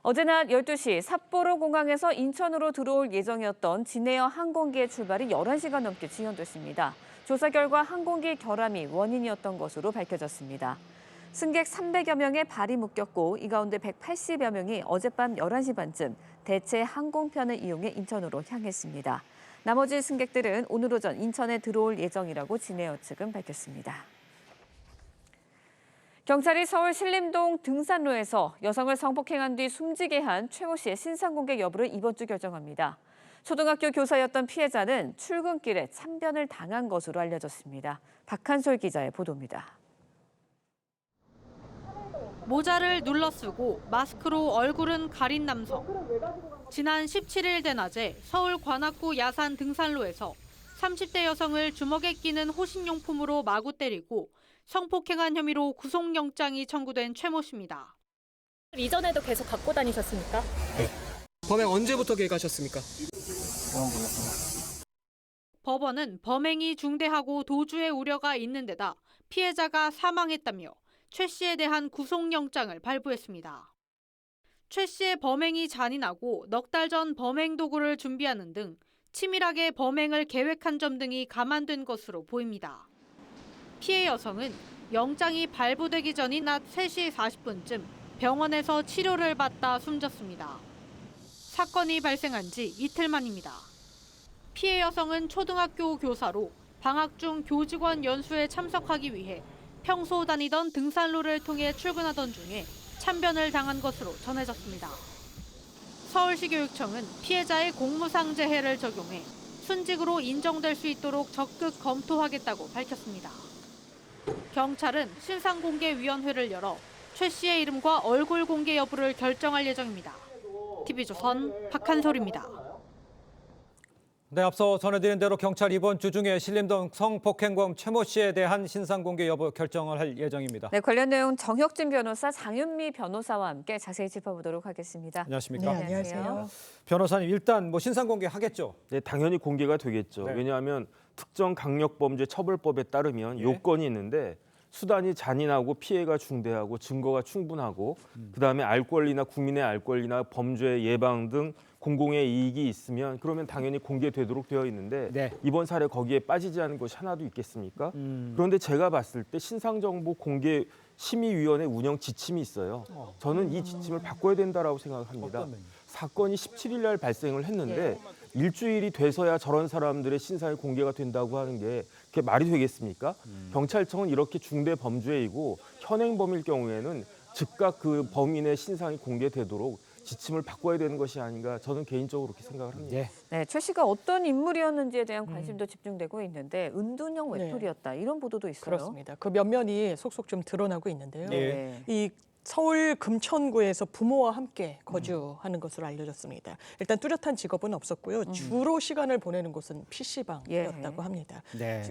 어제 낮 12시 삿포로 공항에서 인천으로 들어올 예정이었던 진에어 항공기의 출발이 11시간 넘게 지연됐습니다. 조사 결과 항공기 결함이 원인이었던 것으로 밝혀졌습니다. 승객 300여 명의 발이 묶였고 이 가운데 180여 명이 어젯밤 11시 반쯤 대체 항공편을 이용해 인천으로 향했습니다. 나머지 승객들은 오늘 오전 인천에 들어올 예정이라고 진에어 측은 밝혔습니다. 경찰이 서울 신림동 등산로에서 여성을 성폭행한 뒤 숨지게 한 최모 씨의 신상 공개 여부를 이번 주 결정합니다. 초등학교 교사였던 피해자는 출근길에 참변을 당한 것으로 알려졌습니다. 박한솔 기자의 보도입니다. 모자를 눌러 쓰고 마스크로 얼굴은 가린 남성. 지난 17일 대낮에 서울 관악구 야산 등산로에서 30대 여성을 주먹에 끼는 호신용품으로 마구 때리고 성폭행한 혐의로 구속영장이 청구된 최모 씨입니다. 이전에도 계속 갖고 다니셨습니까? 범행 언제부터 계획하셨습니까? 법원은 범행이 중대하고 도주의 우려가 있는 데다 피해자가 사망했다며 최 씨에 대한 구속영장을 발부했습니다. 최 씨의 범행이 잔인하고 넉 달 전 범행 도구를 준비하는 등 치밀하게 범행을 계획한 점 등이 감안된 것으로 보입니다. 피해 여성은 영장이 발부되기 전인 낮 3시 40분쯤 병원에서 치료를 받다 숨졌습니다. 사건이 발생한 지 이틀 만입니다. 피해 여성은 초등학교 교사로 방학 중 교직원 연수에 참석하기 위해 평소 다니던 등산로를 통해 출근하던 중에 참변을 당한 것으로 전해졌습니다. 서울시 교육청은 피해자의 공무상재해를 적용해 순직으로 인정될 수 있도록 적극 검토하겠다고 밝혔습니다. 경찰은 신상공개위원회를 열어 최 씨의 이름과 얼굴 공개 여부를 결정할 예정입니다. TV조선 박한솔입니다. 네, 앞서 전해드린 대로 경찰 이번 주 중에 신림동 성폭행범 최모 씨에 대한 신상공개 여부 결정을 할 예정입니다. 네, 관련 내용 정혁진 변호사, 장윤미 변호사와 함께 자세히 짚어보도록 하겠습니다. 안녕하십니까? 네, 안녕하세요. 변호사님, 일단 뭐 신상공개 하겠죠? 네, 당연히 공개가 되겠죠. 네. 왜냐하면 특정 강력범죄 처벌법에 따르면 요건이 있는데 수단이 잔인하고 피해가 중대하고 증거가 충분하고 그다음에 알 권리나 국민의 알 권리나 범죄 예방 등 공공의 이익이 있으면 그러면 당연히 공개되도록 되어 있는데 이번 사례 거기에 빠지지 않은 것이 하나도 있겠습니까? 그런데 제가 봤을 때 신상정보 공개 심의위원회 운영 지침이 있어요. 저는 이 지침을 바꿔야 된다라고 생각합니다. 사건이 17일 날 발생을 했는데 일주일이 돼서야 저런 사람들의 신상이 공개가 된다고 하는 게 그게 말이 되겠습니까? 경찰청은 이렇게 중대 범죄이고 현행범일 경우에는 즉각 그 범인의 신상이 공개되도록 지침을 바꿔야 되는 것이 아닌가 저는 개인적으로 그렇게 생각을 합니다. 네, 최 씨가 어떤 인물이었는지에 대한 관심도 집중되고 있는데 은둔형 외톨이였다 이런 보도도 있어요. 그렇습니다. 그 면면이 속속 좀 드러나고 있는데요. 네. 이 서울 금천구에서 부모와 함께 거주하는 것으로 알려졌습니다. 일단 뚜렷한 직업은 없었고요. 주로 시간을 보내는 곳은 PC방이었다고 합니다.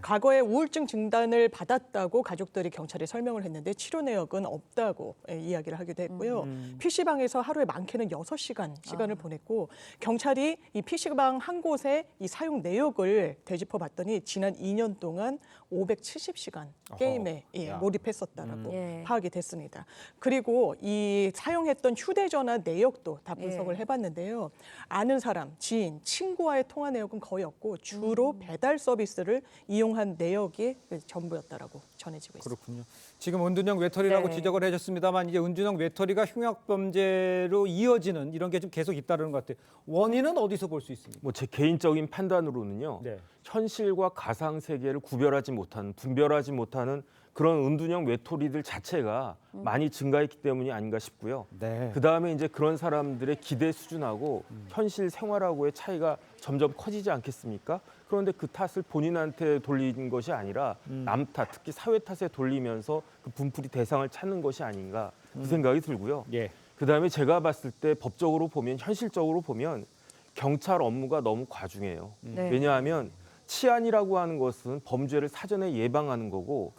과거에 우울증 진단을 받았다고 가족들이 경찰에 설명을 했는데 치료 내역은 없다고 이야기를 하기도 했고요. PC방에서 하루에 많게는 6시간 시간을 보냈고 경찰이 이 PC방 한 곳에 이 사용 내역을 되짚어 봤더니 지난 2년 동안 570시간 게임에 몰입했었다라고 파악이 됐습니다. 그리고 이 사용했던 휴대전화 내역도 다 분석을 해봤는데요. 아는 사람, 지인, 친구와의 통화 내역은 거의 없고 주로 배달 서비스를 이용한 내역이 전부였다라고 전해지고 있습니다. 그렇군요. 지금 은둔형 외톨이라고 지적을 해줬습니다만 이제 은둔형 외톨이가 흉악범죄로 이어지는 이런 게 좀 계속 잇따르는 것 같아요. 원인은 어디서 볼 수 있습니까? 뭐 제 개인적인 판단으로는요. 현실과 가상 세계를 구별하지 못하는, 분별하지 못하는 그런 은둔형 외톨이들 자체가 많이 증가했기 때문이 아닌가 싶고요. 그다음에 이제 그런 사람들의 기대 수준하고 현실 생활하고의 차이가 점점 커지지 않겠습니까? 그런데 그 탓을 본인한테 돌리는 것이 아니라 남 탓, 특히 사회 탓에 돌리면서 그 분풀이 대상을 찾는 것이 아닌가 그 생각이 들고요. 그다음에 제가 봤을 때 법적으로 보면, 현실적으로 보면 경찰 업무가 너무 과중해요. 왜냐하면 치안이라고 하는 것은 범죄를 사전에 예방하는 거고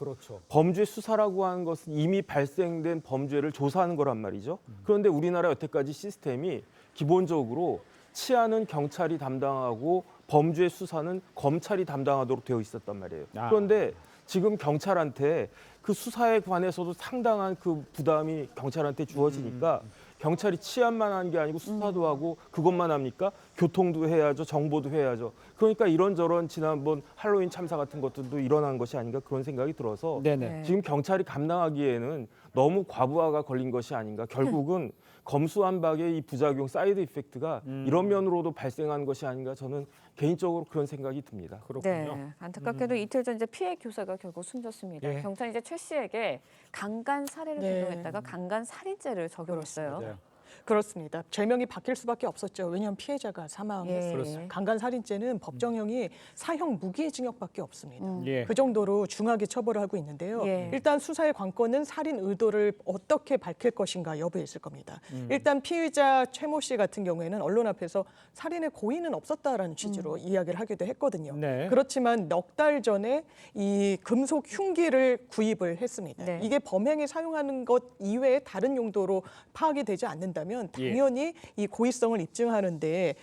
범죄 수사라고 하는 것은 이미 발생된 범죄를 조사하는 거란 말이죠. 그런데 우리나라 여태까지 시스템이 기본적으로 치안은 경찰이 담당하고 범죄 수사는 검찰이 담당하도록 되어 있었단 말이에요. 그런데 지금 경찰한테 그 수사에 관해서도 상당한 그 부담이 경찰한테 주어지니까 경찰이 치안만 하는 게 아니고 수사도 하고 그것만 합니까? 교통도 해야죠. 정보도 해야죠. 그러니까 이런저런 지난번 할로윈 참사 같은 것들도 일어난 것이 아닌가 그런 생각이 들어서 지금 경찰이 감당하기에는 너무 과부하가 걸린 것이 아닌가. 결국은 검수완박의 이 부작용 사이드 이펙트가 이런 면으로도 발생한 것이 아닌가 저는 개인적으로 그런 생각이 듭니다. 네, 안타깝게도 이틀 전 이제 피해 교사가 결국 숨졌습니다. 경찰이 이제 최 씨에게 강간 살해를 적용했다가 강간 살인죄를 적용했어요. 그렇습니다. 죄명이 바뀔 수밖에 없었죠. 왜냐하면 피해자가 사망했으니까. 강간살인죄는 법정형이 사형 무기징역밖에 없습니다. 그 정도로 중하게 처벌을 하고 있는데요. 일단 수사의 관건은 살인 의도를 어떻게 밝힐 것인가 여부에 있을 겁니다. 일단 피의자 최모 씨 같은 경우에는 언론 앞에서 살인의 고의는 없었다라는 취지로 이야기를 하기도 했거든요. 그렇지만 넉 달 전에 이 금속 흉기를 구입을 했습니다. 이게 범행에 사용하는 것 이외에 다른 용도로 파악이 되지 않는다면 당연히 이 고의성을 입증하는데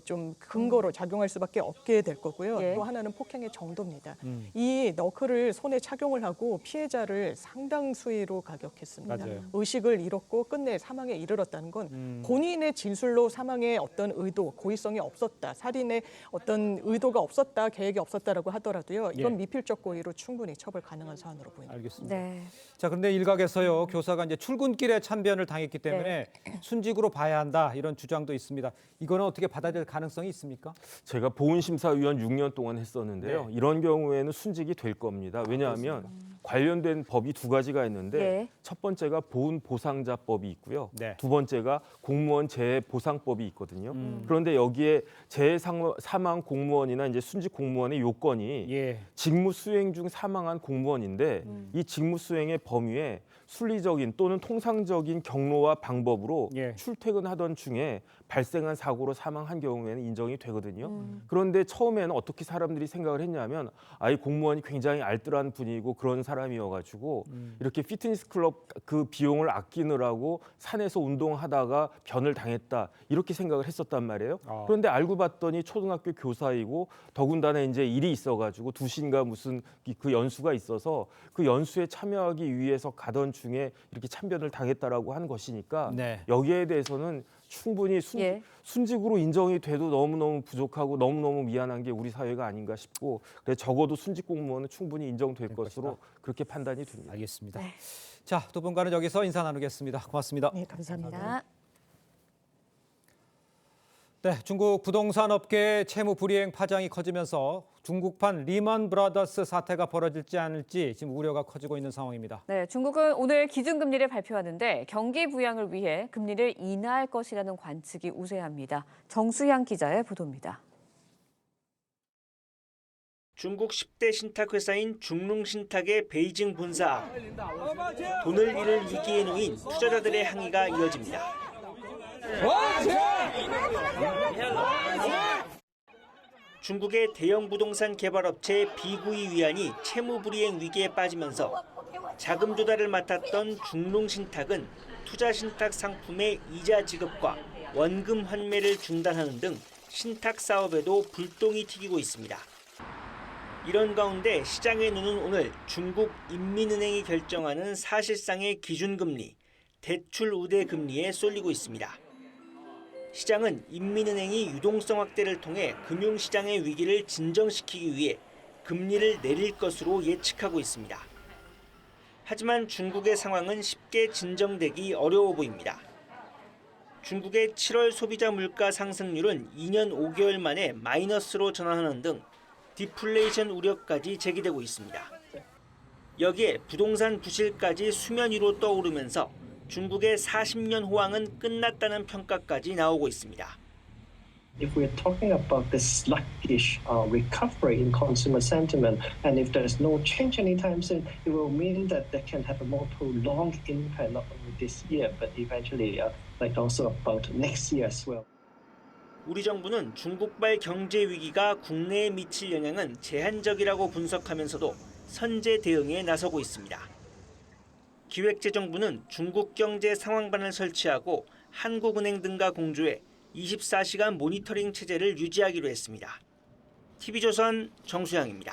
좀 근거로 작용할 수밖에 없게 될 거고요. 또 하나는 폭행의 정도입니다. 이 너클을 손에 착용을 하고 피해자를 상당수위로 가격했습니다. 의식을 잃었고 끝내 사망에 이르렀다는 건 본인의 진술로 사망의 어떤 의도, 고의성이 없었다, 살인의 어떤 의도가 없었다, 계획이 없었다라고 하더라도요. 이건 미필적 고의로 충분히 처벌 가능한 사안으로 보입니다. 알겠습니다. 자, 그런데 일각에서요 교사가 이제 출근길에 참변을 당했기 때문에 순직으로 봐야 한다 이런 주장도 있습니다. 이거는 어떻게 받아들일 가능성이 있습니까? 제가 보훈심사위원 6년 동안 했었는데요. 이런 경우에는 순직이 될 겁니다. 왜냐하면 관련된 법이 두 가지가 있는데 첫 번째가 보훈보상자법이 있고요. 두 번째가 공무원 재해보상법이 있거든요. 그런데 여기에 재해사망 공무원이나 이제 순직 공무원의 요건이 직무 수행 중 사망한 공무원인데 이 직무 수행의 범위에 순리적인 또는 통상적인 경로와 방법으로 출퇴근하던 중에 발생한 사고로 사망한 경우에는 인정이 되거든요. 그런데 처음에는 어떻게 사람들이 생각을 했냐면 이 공무원이 굉장히 알뜰한 분이고 그런 사람이어가지고 이렇게 피트니스 클럽 그 비용을 아끼느라고 산에서 운동하다가 변을 당했다 이렇게 생각을 했었단 말이에요. 그런데 알고 봤더니 초등학교 교사이고 더군다나 이제 일이 있어가지고 두신가 무슨 그 연수가 있어서 그 연수에 참여하기 위해서 가던 중에 이렇게 참변을 당했다라고 한 것이니까 여기에 대해서는 충분히 순직으로 인정이 돼도 너무너무 부족하고 너무너무 미안한 게 우리 사회가 아닌가 싶고 그래서 적어도 순직 공무원은 충분히 인정될 것으로 그렇게 판단이 됩니다. 알겠습니다. 자, 두 분과는 여기서 인사 나누겠습니다. 고맙습니다. 네, 감사합니다. 네, 중국 부동산 업계의 채무 불이행 파장이 커지면서 중국판 리먼 브라더스 사태가 벌어질지 않을지 지금 우려가 커지고 있는 상황입니다. 네, 중국은 오늘 기준금리를 발표하는데 경기 부양을 위해 금리를 인하할 것이라는 관측이 우세합니다. 정수향 기자의 보도입니다. 중국 10대 신탁회사인 중룽신탁의 베이징 본사 돈을 잃을 위기에 놓인 투자자들의 항의가 이어집니다. 중국의 대형 부동산 개발업체 비구이 위안이 채무 불이행 위기에 빠지면서 자금 조달을 맡았던 중룽신탁은 투자 신탁 상품의 이자 지급과 원금 환매를 중단하는 등 신탁 사업에도 불똥이 튀기고 있습니다. 이런 가운데 시장의 눈은 오늘 중국 인민은행이 결정하는 사실상의 기준금리, 대출 우대 금리에 쏠리고 있습니다. 시장은 인민은행이 유동성 확대를 통해 금융시장의 위기를 진정시키기 위해 금리를 내릴 것으로 예측하고 있습니다. 하지만 중국의 상황은 쉽게 진정되기 어려워 보입니다. 중국의 7월 소비자 물가 상승률은 2년 5개월 만에 마이너스로 전환하는 등 디플레이션 우려까지 제기되고 있습니다. 여기에 부동산 부실까지 수면 위로 떠오르면서 중국의 40년 호황은 끝났다는 평가까지 나오고 있습니다. If we're talking about the sluggish recovery in consumer sentiment, and if there's no change anytime soon, it will mean that that can have a more prolonged impact not only this year, but eventually, like also about next year as well. 우리 정부는 중국발 경제 위기가 국내에 미칠 영향은 제한적이라고 분석하면서도 선제 대응에 나서고 있습니다. 기획재정부는 중국 경제 상황반을 설치하고 한국은행 등과 공조해 24시간 모니터링 체제를 유지하기로 했습니다. TV조선 정수양입니다.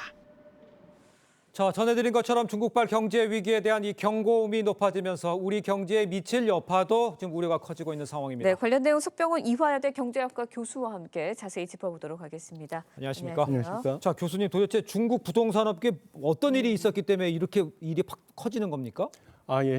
자, 전해드린 것처럼 중국발 경제 위기에 대한 이 경고음이 높아지면서 우리 경제에 미칠 여파도 지금 우려가 커지고 있는 상황입니다. 네, 관련 내용 석병훈 이화여대 경제학과 교수와 함께 자세히 짚어보도록 하겠습니다. 안녕하십니까? 안녕하세요. 자, 교수님 도대체 중국 부동산 업계 어떤 일이 있었기 때문에 이렇게 일이 확 커지는 겁니까?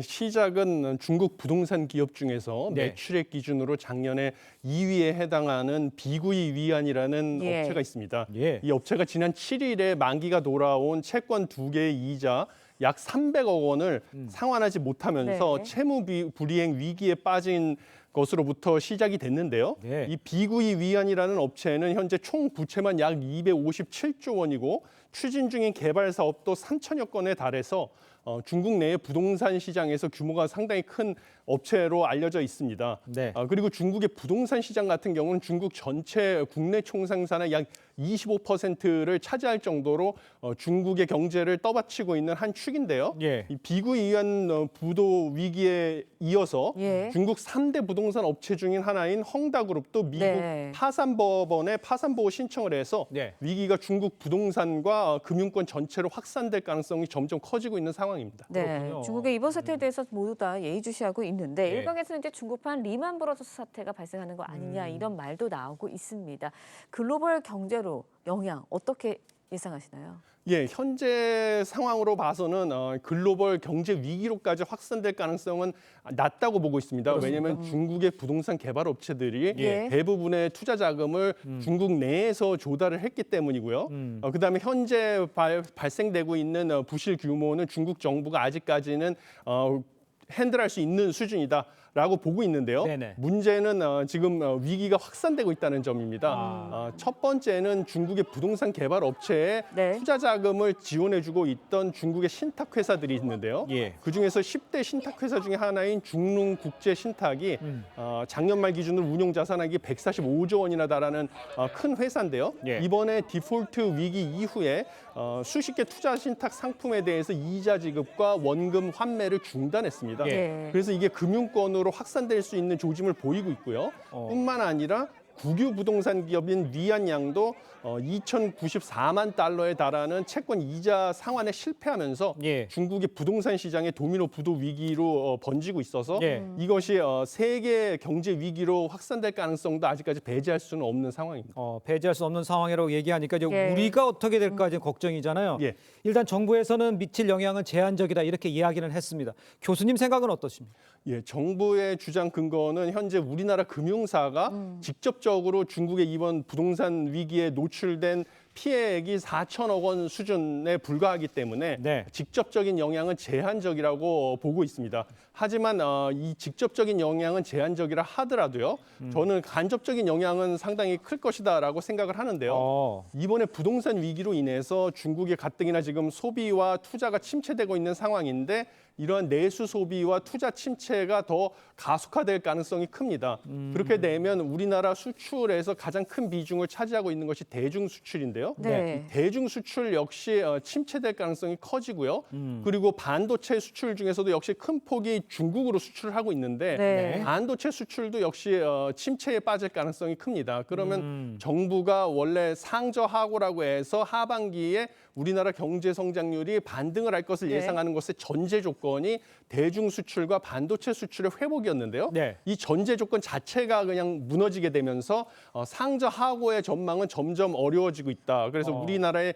시작은 중국 부동산 기업 중에서 매출액 기준으로 작년에 2위에 해당하는 비구이 위안이라는 업체가 있습니다. 이 업체가 지난 7일에 만기가 돌아온 채권 2개의 이자 약 300억 원을 상환하지 못하면서 채무 불이행 위기에 빠진 것으로부터 시작이 됐는데요. 이 비구이 위안이라는 업체는 현재 총 부채만 약 257조 원이고 추진 중인 개발 사업도 3천여 건에 달해서 중국 내의 부동산 시장에서 규모가 상당히 큰 업체로 알려져 있습니다. 그리고 중국의 부동산 시장 같은 경우는 중국 전체 국내 총생산의 약 25%를 차지할 정도로 중국의 경제를 떠받치고 있는 한 축인데요. 이 비구이 위안 부도 위기에 이어서 중국 3대 부동산 업체 중인 하나인 헝다그룹도 미국 파산법원에 파산보호 신청을 해서 위기가 중국 부동산과 금융권 전체로 확산될 가능성이 점점 커지고 있는 상황입니다. 네, 중국의 이번 사태에 대해서 모두 다 예의주시하고 있는데 일각에서는 이제 중국판 리만 브라더스 사태가 발생하는 거 아니냐 이런 말도 나오고 있습니다. 글로벌 경제로 영향 어떻게 예상하시나요? 예, 현재 상황으로 봐서는 글로벌 경제 위기로까지 확산될 가능성은 낮다고 보고 있습니다. 왜냐하면 중국의 부동산 개발 업체들이 대부분의 투자 자금을 중국 내에서 조달을 했기 때문이고요. 그다음에 현재 발생되고 있는 부실 규모는 중국 정부가 아직까지는 핸들할 수 있는 수준이다라고 보고 있는데요. 문제는 지금 위기가 확산되고 있다는 점입니다. 첫 번째는 중국의 부동산 개발 업체에 투자 자금을 지원해주고 있던 중국의 신탁 회사들이 있는데요. 그중에서 10대 신탁 회사 중에 하나인 중룽국제신탁이 작년 말 기준으로 운용 자산액이 145조 원이나 달하는 큰 회사인데요. 이번에 디폴트 위기 이후에 수십 개 투자 신탁 상품에 대해서 이자 지급과 원금 환매를 중단했습니다. 그래서 이게 금융권으로 확산될 수 있는 조짐을 보이고 있고요. 뿐만 아니라 국유 부동산 기업인 위안양도 2,094만 달러에 달하는 채권 이자 상환에 실패하면서 중국의 부동산 시장의 도미노 부도 위기로 번지고 있어서 이것이 세계 경제 위기로 확산될 가능성도 아직까지 배제할 수는 없는 상황입니다. 배제할 수 없는 상황이라고 얘기하니까 이제 우리가 어떻게 될까 지금 걱정이잖아요. 일단 정부에서는 미칠 영향은 제한적이다 이렇게 이야기는 했습니다. 교수님 생각은 어떠십니까? 예, 정부의 주장 근거는 현재 우리나라 금융사가 직접적으로 중국의 이번 부동산 위기에 노출된 피해액이 4천억 원 수준에 불과하기 때문에 직접적인 영향은 제한적이라고 보고 있습니다. 하지만 이 직접적인 영향은 제한적이라 하더라도요. 저는 간접적인 영향은 상당히 클 것이다라고 생각을 하는데요. 이번에 부동산 위기로 인해서 중국의 가뜩이나 지금 소비와 투자가 침체되고 있는 상황인데 이러한 내수 소비와 투자 침체가 더 가속화될 가능성이 큽니다. 그렇게 되면 우리나라 수출에서 가장 큰 비중을 차지하고 있는 것이 대중 수출인데요. 이 대중 수출 역시 침체될 가능성이 커지고요. 그리고 반도체 수출 중에서도 역시 큰 폭이 중국으로 수출을 하고 있는데 반도체 수출도 역시 침체에 빠질 가능성이 큽니다. 그러면 정부가 원래 상저하고라고 해서 하반기에 우리나라 경제 성장률이 반등을 할 것을 예상하는 것의 전제 조건이 대중 수출과 반도체 수출의 회복이었는데요. 이 전제 조건 자체가 그냥 무너지게 되면서 상저하고의 전망은 점점 어려워지고 있다. 그래서 우리나라의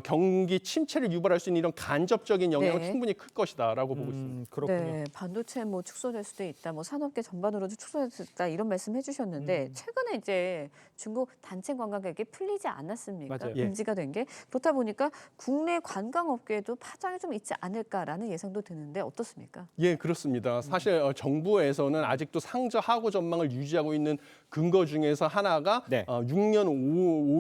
경기 침체를 유발할 수 있는 이런 간접적인 영향은 충분히 클 것이다라고 보고 있습니다. 그렇군요. 반도체 뭐 축소될 수도 있다, 뭐 산업계 전반으로도 축소될 수 있다 이런 말씀해주셨는데 최근에 이제 중국 단체 관광객이 풀리지 않았습니까? 금지가 된 게 그렇다 보니까 국내 관광업계에도 파장이 좀 있지 않을까라는 예상도 드는데 어떻습니까? 예, 그렇습니다. 사실 정부에서는 아직도 상저하고 전망을 유지하고 있는 근거 중에서 하나가 6년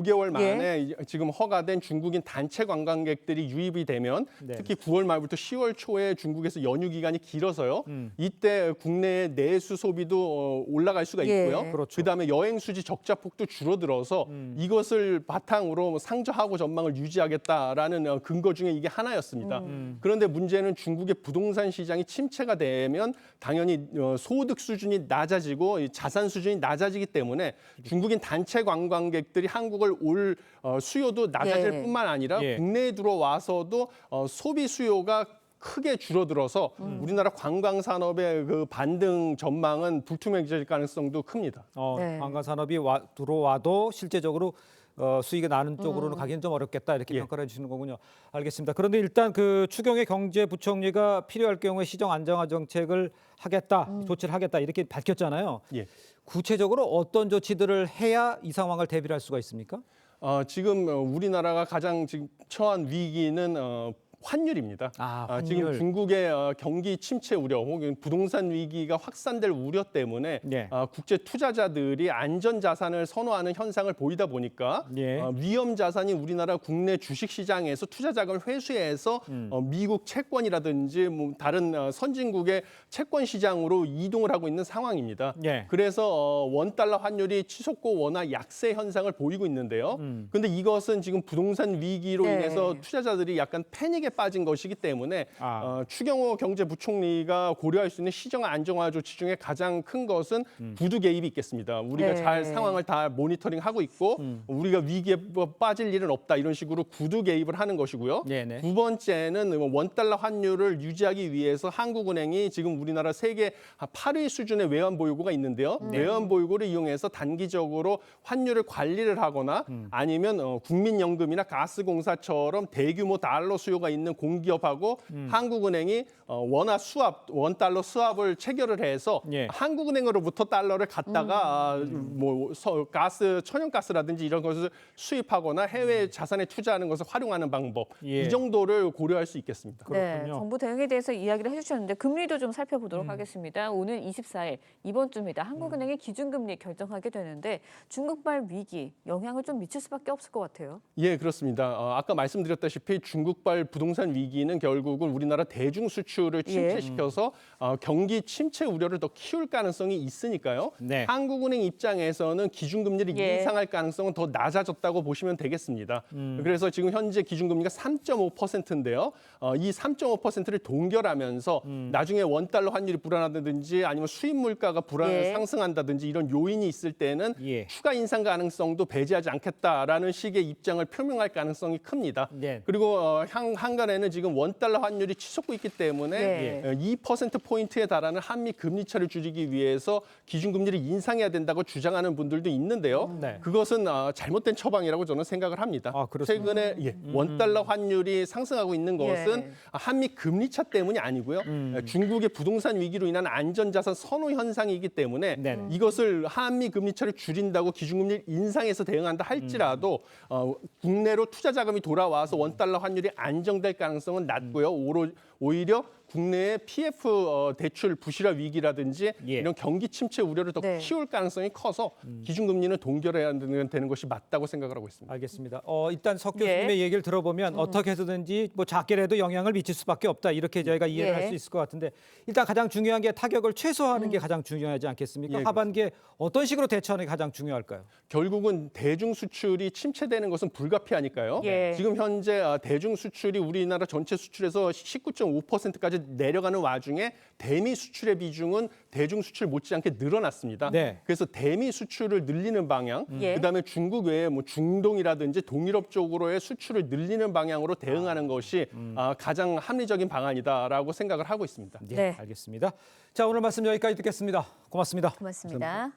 5개월 만에 지금 허가된 중국인 단체 관광객들이 유입이 되면 특히 9월 말부터 10월 초에 중국에서 연휴 기간이 길어서요. 이때 국내 내수 소비도 올라갈 수가 있고요. 그다음에 여행 수지 적자 폭도 줄어들어서 이것을 바탕으로 상저하고 전망을 유지하겠다라는 근거 중에 이게 하나였습니다. 그런데 문제는 중국의 부동산 시장이 침체가 되면 당연히 소득 수준이 낮아지고 자산 수준이 낮아지기 때문에 중국인 단체 관광객들이 한국을 올 수요도 낮아질 뿐만 아니라 국내에 들어와서도 소비 수요가 크게 줄어들어서 우리나라 관광 산업의 그 반등 전망은 불투명해질 가능성도 큽니다. 관광 산업이 들어와도 실제적으로 수익이 나는 쪽으로는 가기는 좀 어렵겠다 이렇게 평가를 해주시는 거군요. 알겠습니다. 그런데 일단 그 추경의 경제부총리가 필요할 경우에 시정 안정화 정책을 하겠다, 조치를 하겠다 이렇게 밝혔잖아요. 구체적으로 어떤 조치들을 해야 이 상황을 대비할 수가 있습니까? 지금 우리나라가 가장 지금 처한 위기는 환율입니다. 환율. 지금 중국의 경기 침체 우려 혹은 부동산 위기가 확산될 우려 때문에 국제 투자자들이 안전 자산을 선호하는 현상을 보이다 보니까 위험 자산이 우리나라 국내 주식 시장에서 투자 자금을 회수해서 미국 채권이라든지 뭐 다른 선진국의 채권 시장으로 이동을 하고 있는 상황입니다. 그래서 원달러 환율이 치솟고 원화 약세 현상을 보이고 있는데요. 그런데 이것은 지금 부동산 위기로 인해서 투자자들이 약간 패닉에 크게 빠진 것이기 때문에 추경호 경제부총리가 고려할 수 있는 시정 안정화 조치 중에 가장 큰 것은 부두 개입이 있겠습니다. 우리가 잘 상황을 다 모니터링하고 있고 우리가 위기에 빠질 일은 없다 이런 식으로 구두 개입을 하는 것이고요. 두 번째는 원달러 환율을 유지하기 위해서 한국은행이 지금 우리나라 세계 8위 수준의 외환 보유고가 있는데요. 외환 보유고를 이용해서 단기적으로 환율을 관리를 하거나 아니면 국민연금이나 가스공사처럼 대규모 달러 수요가 있는 공기업하고 한국은행이 원달러 수합을 체결을 해서 한국은행으로부터 달러를 갖다가 뭐 천연가스라든지 이런 것을 수입하거나 해외 자산에 투자하는 것을 활용하는 방법 이 정도를 고려할 수 있겠습니다. 네, 정부 대응에 대해서 이야기를 해주셨는데 금리도 좀 살펴보도록 하겠습니다. 오늘 24일 이번 주입니다. 한국은행이 기준금리 결정하게 되는데 중국발 위기 영향을 좀 미칠 수밖에 없을 것 같아요. 예, 그렇습니다. 아까 말씀드렸다시피 중국발 부동산 위기는 결국은 우리나라 대중 수출을 침체시켜서 경기 침체 우려를 더 키울 가능성이 있으니까요. 한국은행 입장에서는 기준금리를 인상할 가능성은 더 낮아졌다고 보시면 되겠습니다. 그래서 지금 현재 기준금리가 3.5%인데요. 이 3.5%를 동결하면서 나중에 원달러 환율이 불안하다든지 아니면 수입 물가가 상승한다든지 이런 요인이 있을 때는 추가 인상 가능성도 배제하지 않겠다라는 식의 입장을 표명할 가능성이 큽니다. 그리고 한간에는 지금 원달러 환율이 치솟고 있기 때문에 2%포인트에 달하는 한미 금리 차를 줄이기 위해서 기준금리를 인상해야 된다고 주장하는 분들도 있는데요. 그것은 잘못된 처방이라고 저는 생각을 합니다. 최근에 원달러 환율이 상승하고 있는 것은 한미 금리 차 때문이 아니고요. 중국의 부동산 위기로 인한 안전자산 선호 현상이기 때문에 이것을 한미 금리 차를 줄인다고 기준금리를 인상해서 대응한다 할지라도 국내로 투자 자금이 돌아와서 원달러 환율이 안정될 가능성은 낮고요. 오히려 국내의 PF 대출 부실화 위기라든지 이런 경기 침체 우려를 더 키울 가능성이 커서 기준금리는 동결해야 되는 것이 맞다고 생각을 하고 있습니다. 알겠습니다. 일단 석 교수님의 얘기를 들어보면 어떻게 해서든지 뭐 작게라도 영향을 미칠 수밖에 없다 이렇게 저희가 이해를 할 수 있을 것 같은데 일단 가장 중요한 게 타격을 최소화하는 게 가장 중요하지 않겠습니까? 하반기에 어떤 식으로 대처하는 게 가장 중요할까요? 결국은 대중 수출이 침체되는 것은 불가피하니까요. 지금 현재 대중 수출이 우리나라 전체 수출에서 19.5%까지 내려가는 와중에 대미 수출의 비중은 대중 수출 못지않게 늘어났습니다. 그래서 대미 수출을 늘리는 방향, 그다음에 중국 외에 뭐 중동이라든지 동유럽 쪽으로의 수출을 늘리는 방향으로 대응하는 것이 가장 합리적인 방안이다라고 생각을 하고 있습니다. 알겠습니다. 자, 오늘 말씀 여기까지 듣겠습니다. 고맙습니다. 고맙습니다.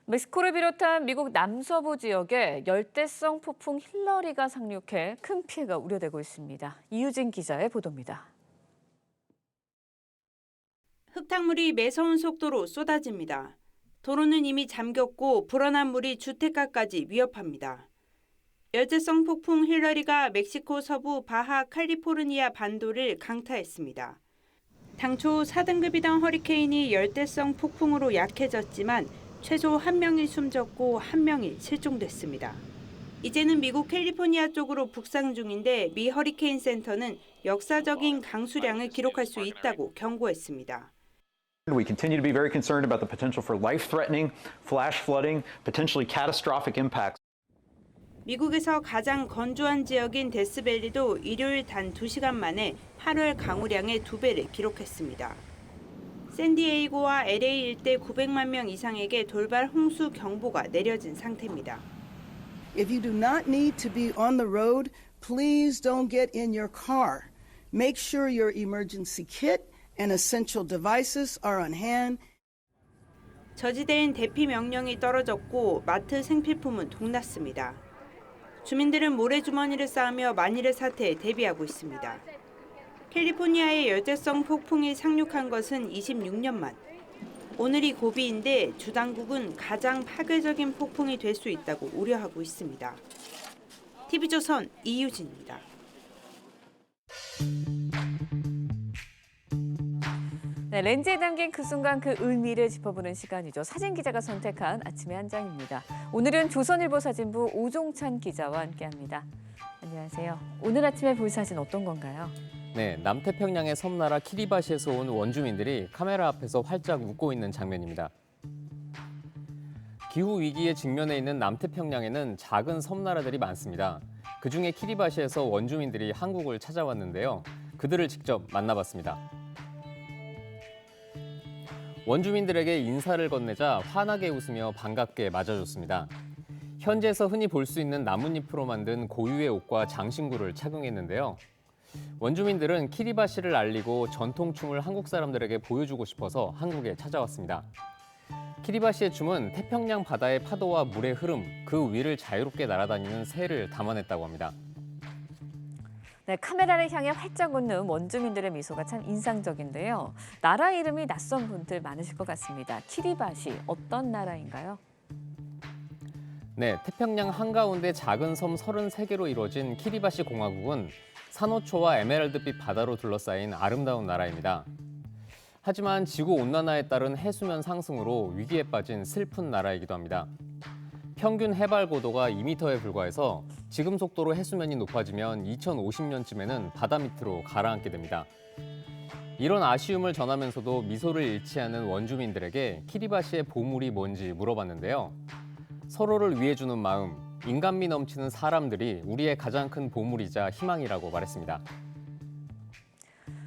멕시코를 비롯한 미국 남서부 지역에 열대성 폭풍 힐러리가 상륙해 큰 피해가 우려되고 있습니다. 이유진 기자의 보도입니다. 흙탕물이 매서운 속도로 쏟아집니다. 도로는 이미 잠겼고 불어난 물이 주택가까지 위협합니다. 열대성 폭풍 힐러리가 멕시코 서부 바하 칼리포르니아 반도를 강타했습니다. 당초 4등급이던 허리케인이 열대성 폭풍으로 약해졌지만 최소 1명이 숨졌고 1명이 실종됐습니다. 이제는 미국 캘리포니아 쪽으로 북상 중인데 미 허리케인 센터는 역사적인 강수량을 기록할 수 있다고 경고했습니다. We continue to be very concerned about the potential for life-threatening, flash flooding, potentially catastrophic impacts. 미국에서 가장 건조한 지역인 데스밸리도 일요일 단 2시간 만에 8월 강우량의 2배를 기록했습니다. 샌디에이고와 LA 일대 900만 명 이상에게 돌발 홍수 경보가 내려진 상태입니다. If you do not need to be on the road, please don't get in your car. Make sure your emergency kit and essential devices are on hand. 저지대엔 대피 명령이 떨어졌고 마트 생필품은 동났습니다. 주민들은 모래주머니를 쌓으며 만일의 사태에 대비하고 있습니다. 캘리포니아에 열대성 폭풍이 상륙한 것은 26년 만. 오늘이 고비인데 주 당국은 가장 파괴적인 폭풍이 될 수 있다고 우려하고 있습니다. TV조선 이유진입니다. 네, 렌즈에 담긴 그 순간 그 의미를 짚어보는 시간이죠. 사진 기자가 선택한 아침의 한 장입니다. 오늘은 조선일보 사진부 오종찬 기자와 함께합니다. 안녕하세요. 오늘 아침에 볼 사진 어떤 건가요? 네, 남태평양의 섬나라 키리바시에서 온 원주민들이 카메라 앞에서 활짝 웃고 있는 장면입니다. 기후 위기에 직면해 있는 남태평양에는 작은 섬나라들이 많습니다. 그중에 키리바시에서 원주민들이 한국을 찾아왔는데요. 그들을 직접 만나봤습니다. 원주민들에게 인사를 건네자 환하게 웃으며 반갑게 맞아줬습니다. 현지에서 흔히 볼 수 있는 나뭇잎으로 만든 고유의 옷과 장신구를 착용했는데요. 원주민들은 키리바시를 알리고 전통춤을 한국 사람들에게 보여주고 싶어서 한국에 찾아왔습니다. 키리바시의 춤은 태평양 바다의 파도와 물의 흐름, 그 위를 자유롭게 날아다니는 새를 담아냈다고 합니다. 네, 카메라를 향해 활짝 웃는 원주민들의 미소가 참 인상적인데요. 나라 이름이 낯선 분들 많으실 것 같습니다. 키리바시, 어떤 나라인가요? 네, 태평양 한가운데 작은 섬 33개로 이루어진 키리바시 공화국은 산호초와 에메랄드빛 바다로 둘러싸인 아름다운 나라입니다. 하지만 지구온난화에 따른 해수면 상승으로 위기에 빠진 슬픈 나라이기도 합니다. 평균 해발 고도가 2m에 불과해서 지금 속도로 해수면이 높아지면 2050년쯤에는 바다 밑으로 가라앉게 됩니다. 이런 아쉬움을 전하면서도 미소를 잃지 않은 원주민들에게 키리바시의 보물이 뭔지 물어봤는데요. 서로를 위해주는 마음, 인간미 넘치는 사람들이 우리의 가장 큰 보물이자 희망이라고 말했습니다.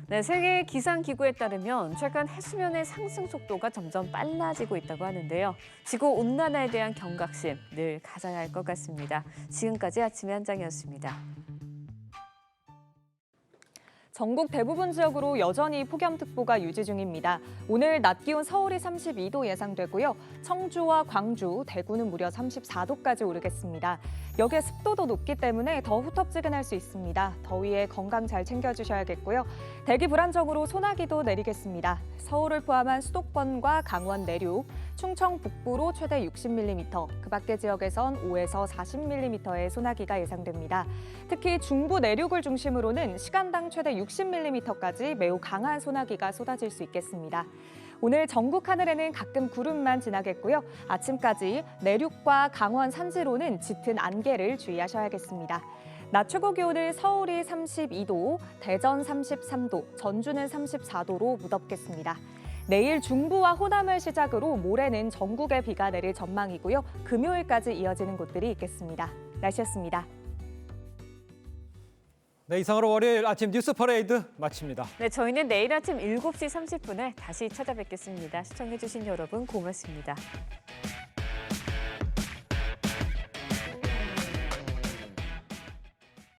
네, 세계 기상기구에 따르면 최근 해수면의 상승 속도가 점점 빨라지고 있다고 하는데요. 지구온난화에 대한 경각심 늘 가져야 할 것 같습니다. 지금까지 아침의 한장이었습니다. 전국 대부분 지역으로 여전히 폭염특보가 유지 중입니다. 오늘 낮 기온 서울이 32도 예상되고요. 청주와 광주, 대구는 무려 34도까지 오르겠습니다. 여기에 습도도 높기 때문에 더 후텁지근할 수 있습니다. 더위에 건강 잘 챙겨주셔야겠고요. 대기 불안정으로 소나기도 내리겠습니다. 서울을 포함한 수도권과 강원 내륙, 충청 북부로 최대 60mm, 그 밖의 지역에선 5에서 40mm의 소나기가 예상됩니다. 특히 중부 내륙을 중심으로는 시간당 최대 60mm까지 매우 강한 소나기가 쏟아질 수 있겠습니다. 오늘 전국 하늘에는 가끔 구름만 지나겠고요. 아침까지 내륙과 강원 산지로는 짙은 안개를 주의하셔야겠습니다. 낮 최고 기온은 서울이 32도, 대전 33도, 전주는 34도로 무덥겠습니다. 내일 중부와 호남을 시작으로 모레는 전국에 비가 내릴 전망이고요. 금요일까지 이어지는 곳들이 있겠습니다. 날씨였습니다. 네, 이상으로 월요일 아침 뉴스 퍼레이드 마칩니다. 네, 저희는 내일 아침 7시 30분에 다시 찾아뵙겠습니다. 시청해주신 여러분 고맙습니다.